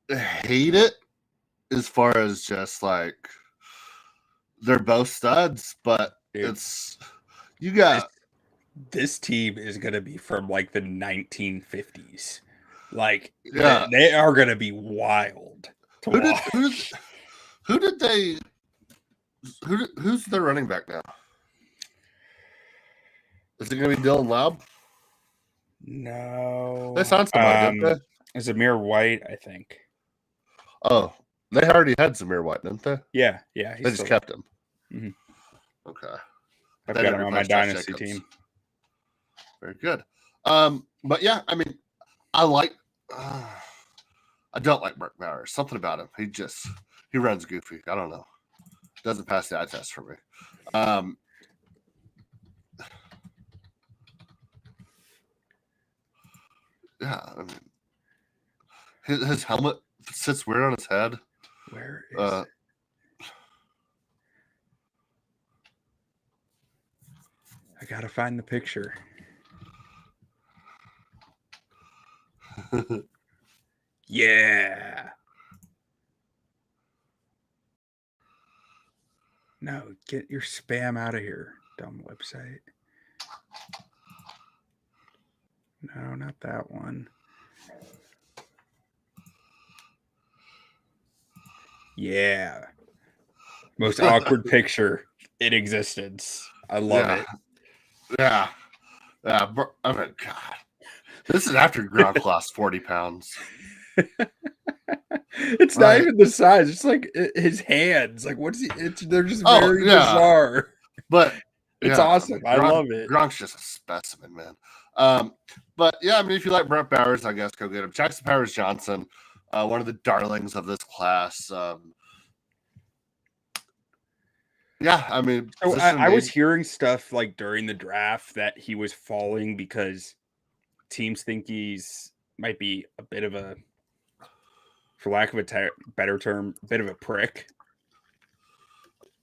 hate it as far as just like they're both studs, but dude, it's you got this team is gonna be from like the 1950s. Like yeah. they are gonna be wild. Who's their running back now? Is it going to be Dylan Laub? No. They signed somebody, didn't they? Zamir White, I think. Oh, they already had Zamir White, didn't they? Yeah. They just kept him. Mm-hmm. Okay. I've got him on my dynasty team. Very good. But yeah, I mean, I don't like Brock Bowers. Something about him. He runs goofy. I don't know. Doesn't pass the eye test for me. Yeah, I mean, his helmet sits weird on his head. Where is it? I gotta find the picture. Yeah. No, get your spam out of here, dumb website. No, not that one. Yeah. Most awkward picture in existence. I love it. Yeah. I mean, God. This is after Gronk lost 40 pounds. It's not even the size. It's like his hands. Like, what's he? They're just very bizarre. But it's awesome. I love it. Gronk's just a specimen, man. But yeah, I mean, if you like Brett Bowers, I guess go get him. Jackson Powers Johnson, one of the darlings of this class. Yeah, I mean, so I was hearing stuff like during the draft that he was falling because teams think he's might be a bit of a, for lack of a better term, a bit of a prick.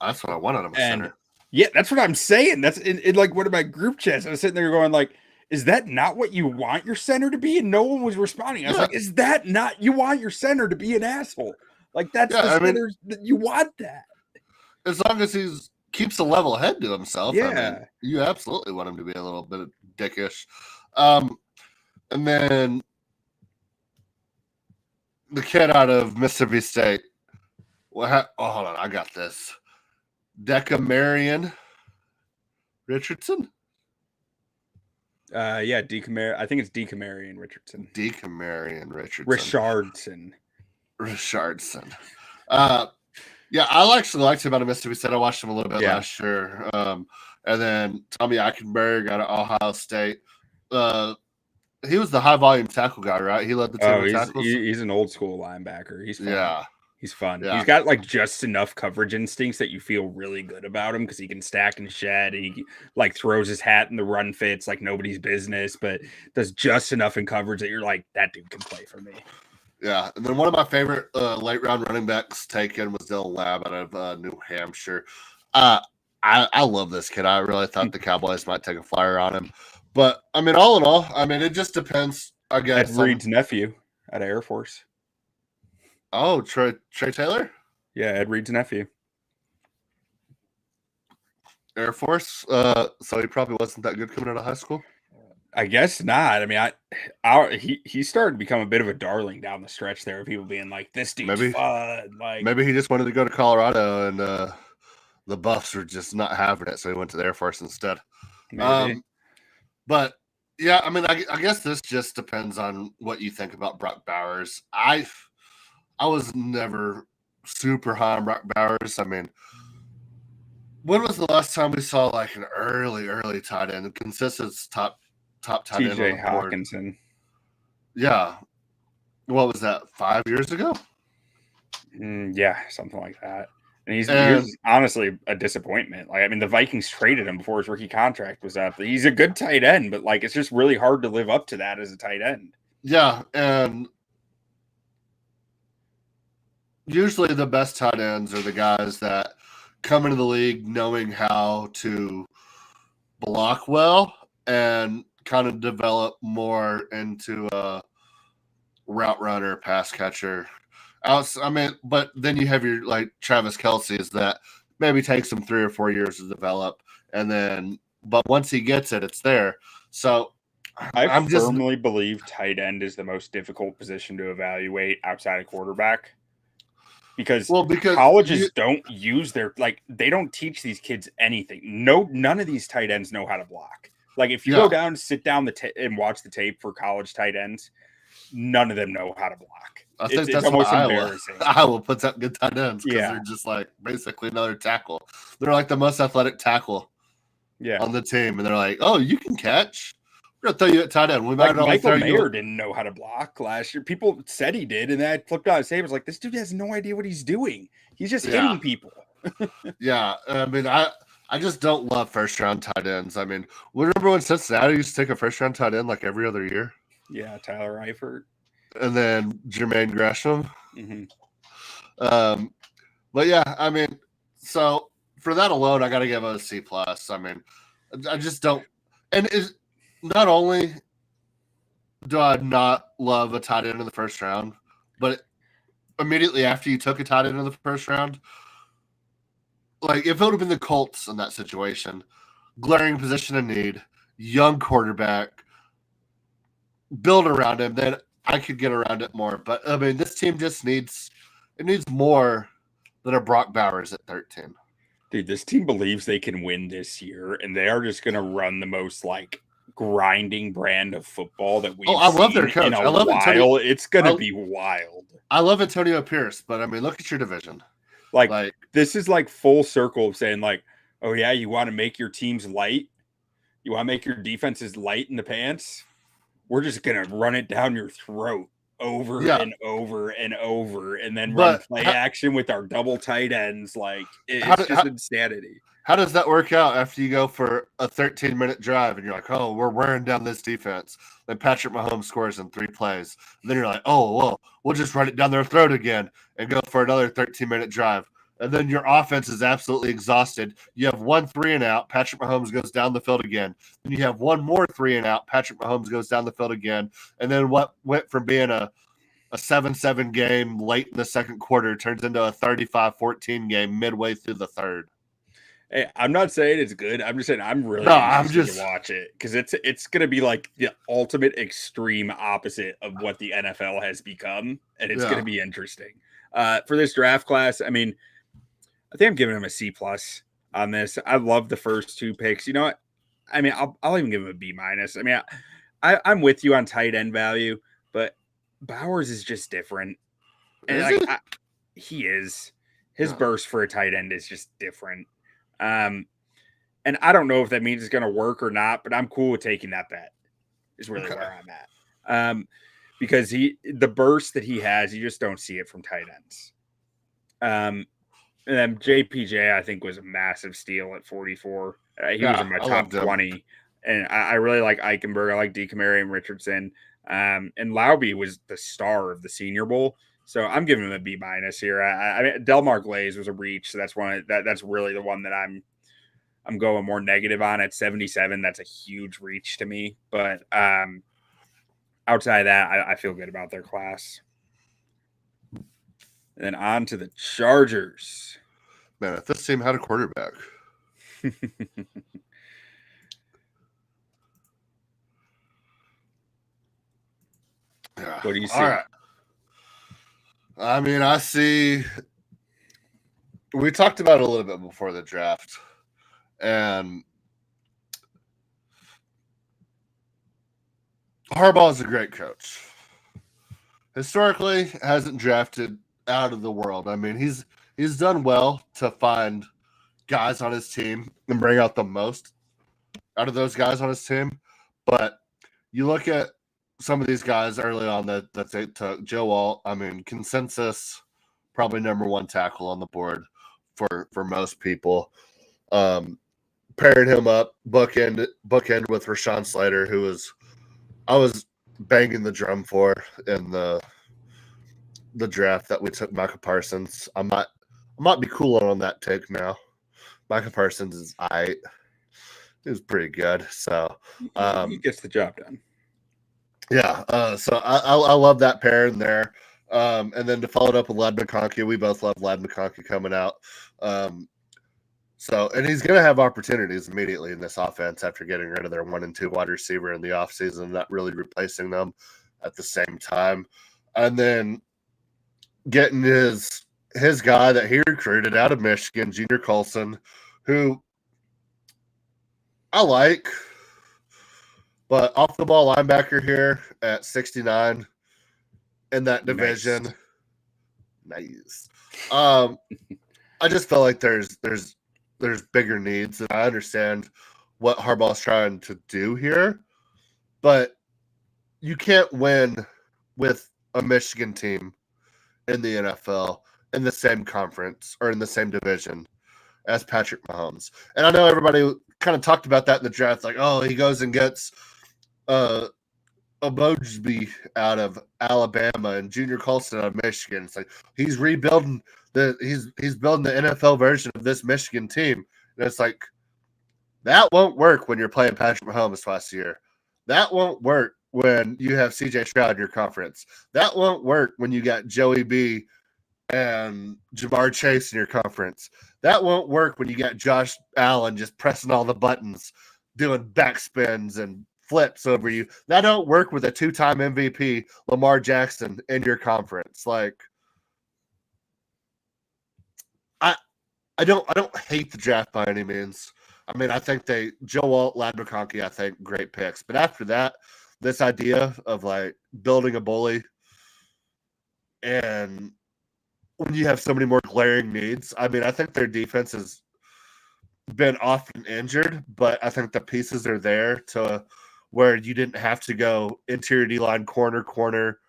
That's what I wanted him. Center. Yeah, that's what I'm saying. That's in like one of my group chats. I was sitting there going like, is that not what you want your center to be? And no one was responding. I was like, is that not, you want your center to be an asshole? Like that's the center, you want that. As long as he keeps a level head to himself. Yeah. I mean, you absolutely want him to be a little bit dickish. And then the kid out of Mississippi State. Hold on, I got this. Decamarion Richardson? Yeah, I think it's Decamarion Richardson. Richardson. Yeah, I actually liked him out of Mississippi State. I watched him a little bit last year. And then Tommy Eichenberg out of Ohio State. He was the high volume tackle guy, right? He led the team with tackles. He's an old school linebacker. He's fun. Yeah. He's fun. Yeah. He's got like just enough coverage instincts that you feel really good about him because he can stack and shed. And he like throws his hat in the run fits like nobody's business, but does just enough in coverage that you're like, that dude can play for me. Yeah, and then one of my favorite late round running backs taken was Dylan Lab out of New Hampshire. I love this kid. I really thought the Cowboys might take a flyer on him, but I mean, all in all, I mean, it just depends. I guess. Ed Reed's nephew at Air Force. Oh, Trey Taylor? Yeah, Ed Reed's nephew. Air Force. So he probably wasn't that good coming out of high school. I guess not. I mean, he started to become a bit of a darling down the stretch there. People being like, "This dude's fun." Like maybe he just wanted to go to Colorado, and the Buffs were just not having it, so he went to the Air Force instead. maybe. But yeah, I mean, I guess this just depends on what you think about Brock Bowers. I was never super high on Brock Bowers. I mean, when was the last time we saw like an early tight end, consistent top tight end on TJ the board? Hawkinson. Yeah. What was that, 5 years ago? Yeah, something like that. And he was honestly a disappointment. Like, I mean, the Vikings traded him before his rookie contract was up. He's a good tight end, but like, it's just really hard to live up to that as a tight end. Yeah, and usually the best tight ends are the guys that come into the league knowing how to block well and kind of develop more into a route runner, pass catcher. I mean, but then you have your like Travis Kelce's that maybe takes him 3 or 4 years to develop, and then but once he gets it, it's there. So I firmly believe tight end is the most difficult position to evaluate outside of quarterback. Because colleges don't use they don't teach these kids anything. None of these tight ends know how to block. Like if you go down and sit down and watch the tape for college tight ends, none of them know how to block. I think that's almost why embarrassing. Iowa puts up good tight ends because they're just like basically another tackle. They're like the most athletic tackle on the team, and they're like, "Oh, you can catch. We're gonna throw you at tight end." We might Michael Mayer didn't know how to block last year. People said he did, and then I flipped out his tape. I was like, "This dude has no idea what he's doing. He's just hitting people." Yeah, I mean, I just don't love first round tight ends. I mean, remember when Cincinnati used to take a first round tight end like every other year? Yeah, Tyler Eifert. And then Jermaine Gresham. Mm-hmm. But yeah, I mean, so for that alone, I got to give it a C+. I mean, I just don't. And not only do I not love a tight end in the first round, but immediately after you took a tight end in the first round, like if it would have been the Colts in that situation, glaring position of need, young quarterback, build around him, then I could get around it more. But I mean, this team just needs more than a Brock Bowers at 13. Dude, this team believes they can win this year, and they are just going to run the most like grinding brand of football that we've I love their coach. I love Antonio. It's going to be wild. I love Antonio Pierce, but I mean, look at your division. Like this is like full circle of saying like, oh yeah, you want to make your teams light, you want to make your defenses light in the pants. We're just gonna run it down your throat over and over and over, and then run play action with our double tight ends. Like it's just insanity. How does that work out after you go for a 13-minute drive and you're like, oh, we're wearing down this defense? Then Patrick Mahomes scores in 3 plays. And then you're like, oh, well, we'll just run it down their throat again and go for another 13-minute drive. And then your offense is absolutely exhausted. You have 1 3-and-out. Patrick Mahomes goes down the field again. Then you have 1 more 3-and-out. Patrick Mahomes goes down the field again. And then what went from being a 7-7 game late in the second quarter turns into a 35-14 game midway through the third. Hey, I'm not saying it's good. I'm just saying I'm really interested to watch it because it's going to be like the ultimate extreme opposite of what the NFL has become, and it's going to be interesting. For this draft class, I mean, I think I'm giving him a C+ on this. I love the first 2 picks. You know what? I mean, I'll even give him a B-. I mean, I'm with you on tight end value, but Bowers is just different. And he is. His burst for a tight end is just different. And I don't know if that means it's going to work or not, but I'm cool with taking that bet. Is really where I'm at. Because the burst that he has, you just don't see it from tight ends. And then JPJ, I think, was a massive steal at 44. He was in my I top loved him. 20. And I really like Eichenberg. I like DeCamari and Richardson. And Lauby was the star of the Senior Bowl. So I'm giving him a B- here. I mean, Delmar Glaze was a reach. So that's that's really the one that I'm going more negative on at 77. That's a huge reach to me. But outside of that, I feel good about their class. And then on to the Chargers. Man, if this team had a quarterback. Yeah. What do you see? All right. I mean, I see. We talked about it a little bit before the draft, and Harbaugh is a great coach. Historically, hasn't drafted out of the world. I mean, he's done well to find guys on his team and bring out the most out of those guys on his team. But you look at some of these guys early on that they took. Joe Alt, I mean, consensus, probably number one tackle on the board for most people. Pairing him up, bookend with Rashawn Slater, who I was banging the drum for in the draft that we took Micah Parsons. I might be cooling on that take now. Micah Parsons is it was pretty good. So he gets the job done. Yeah. So I love that pair in there. And then to follow it up with Ladd McConkey, we both love Ladd McConkey coming out. And he's going to have opportunities immediately in this offense after getting rid of their 1 and 2 wide receiver in the offseason, not really replacing them at the same time. And then getting his guy that he recruited out of Michigan, Junior Colson, who I like, but off the ball linebacker here at 69 in that division. Nice. I just felt like there's bigger needs, and I understand what Harbaugh's trying to do here, but you can't win with a Michigan team in the NFL in the same conference or in the same division as Patrick Mahomes. And I know everybody kind of talked about that in the draft, like, oh, he goes and gets Mosby out of Alabama and Junior Colson out of Michigan. It's like he's rebuilding he's building the NFL version of this Michigan team. And it's like that won't work when you're playing Patrick Mahomes twice a year. That won't work when you have CJ Stroud in your conference. That won't work when you got Joey B and Jamar Chase in your conference. That won't work when you got Josh Allen just pressing all the buttons, doing backspins and flips over you. That don't work with a 2-time MVP Lamar Jackson in your conference. Like, I don't hate the draft by any means. I mean, I think Joe Alt, Ladd McConkey, I think great picks. But after that, this idea of like building a bully, and when you have so many more glaring needs, I mean, I think their defense has been often injured, but I think the pieces are there to where you didn't have to go interior D-line, corner,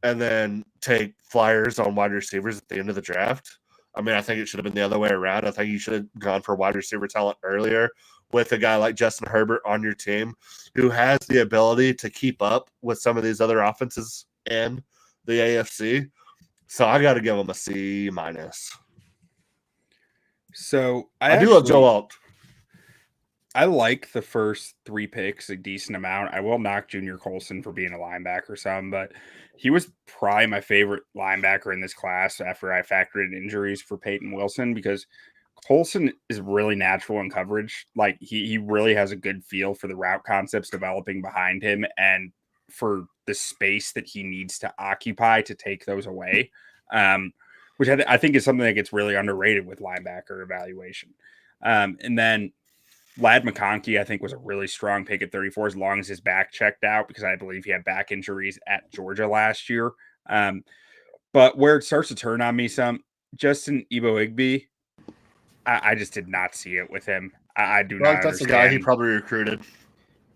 and then take flyers on wide receivers at the end of the draft. I mean, I think it should have been the other way around. I think you should have gone for wide receiver talent earlier with a guy like Justin Herbert on your team who has the ability to keep up with some of these other offenses in the AFC. So I got to give him a C-. So I do love Joe Alt. I like the first 3 picks a decent amount. I will knock Junior Colson for being a linebacker some, but he was probably my favorite linebacker in this class after I factored in injuries for Peyton Wilson, because Colson is really natural in coverage. Like he really has a good feel for the route concepts developing behind him and for the space that he needs to occupy to take those away, which I think is something that gets really underrated with linebacker evaluation. And then Ladd McConkey, I think, was a really strong pick at 34 as long as his back checked out, because I believe he had back injuries at Georgia last year. But where it starts to turn on me some, Justin Igby, I just did not see it with him. I do not. That's the guy he probably recruited.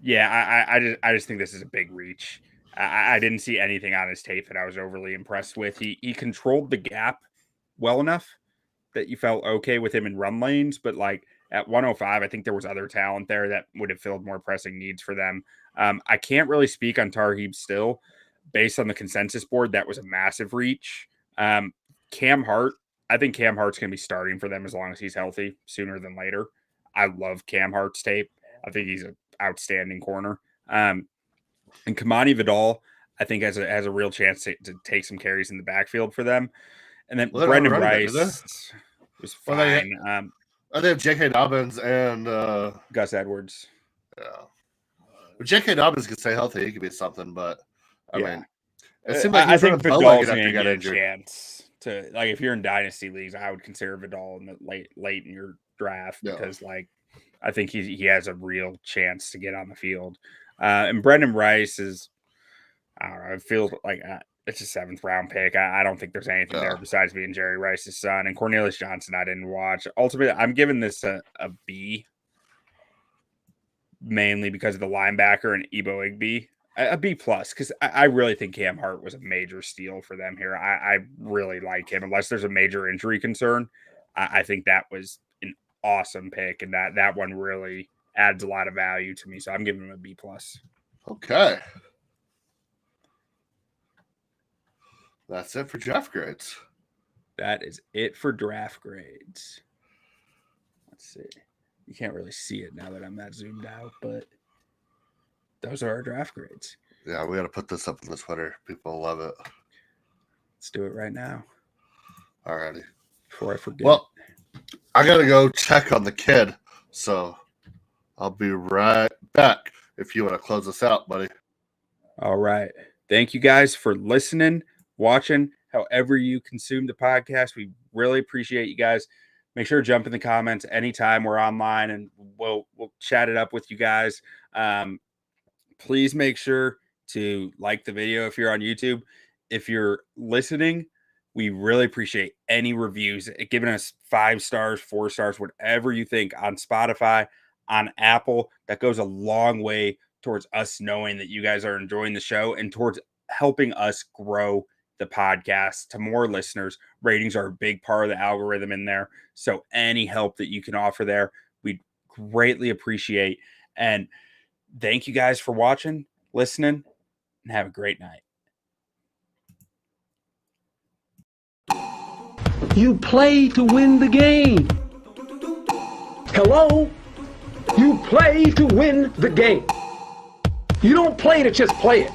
Yeah, I just think this is a big reach. I didn't see anything on his tape that I was overly impressed with. He controlled the gap well enough that you felt okay with him in run lanes, but like at 105, I think there was other talent there that would have filled more pressing needs for them. I can't really speak on Tarheeb still. Based on the consensus board, that was a massive reach. Cam Hart, I think Cam Hart's going to be starting for them as long as he's healthy sooner than later. I love Cam Hart's tape. I think he's an outstanding corner. And Kamani Vidal, I think has a real chance to take some carries in the backfield for them. And then Brendan Rice was fine. They have J.K. Dobbins and Gus Edwards. Yeah. If J.K. Dobbins could stay healthy, he could be something, but I mean, it seemed like I think Vidal's going to get a injured. Chance to, like, if you're in dynasty leagues, I would consider Vidal in the late in your draft because, like, I think he has a real chance to get on the field. And Brendan Rice is, I don't know, it feels like it's a 7th round pick. I don't think there's anything there besides being Jerry Rice's son. And Cornelius Johnson, I didn't watch. Ultimately, I'm giving this a B, mainly because of the linebacker and Ebo Igby. A B plus, because I really think Cam Hart was a major steal for them here. I really like him, unless there's a major injury concern. I think that was an awesome pick, and that one really adds a lot of value to me. So I'm giving him a B plus. Okay. That's it for draft grades. That is it for draft grades. Let's see. You can't really see it now that I'm that zoomed out, but those are our draft grades. Yeah, we got to put this up on the Twitter. People love it. Let's do it right now. Alrighty. Before I forget. Well, I got to go check on the kid, so I'll be right back if you want to close us out, buddy. All right. Thank you guys for listening, watching, however you consume the podcast. We really appreciate you guys. Make sure to jump in the comments anytime we're online, and we'll chat it up with you guys. Please make sure to like the video if you're on YouTube. If you're listening, we really appreciate any reviews. Giving us 5 stars, 4 stars, whatever you think on Spotify, on Apple. That goes a long way towards us knowing that you guys are enjoying the show and towards helping us grow the podcast to more listeners. Ratings are a big part of the algorithm in there. So any help that you can offer there, we'd greatly appreciate. And thank you guys for watching, listening, and have a great night. You play to win the game. Hello? You play to win the game. You don't play to just play it.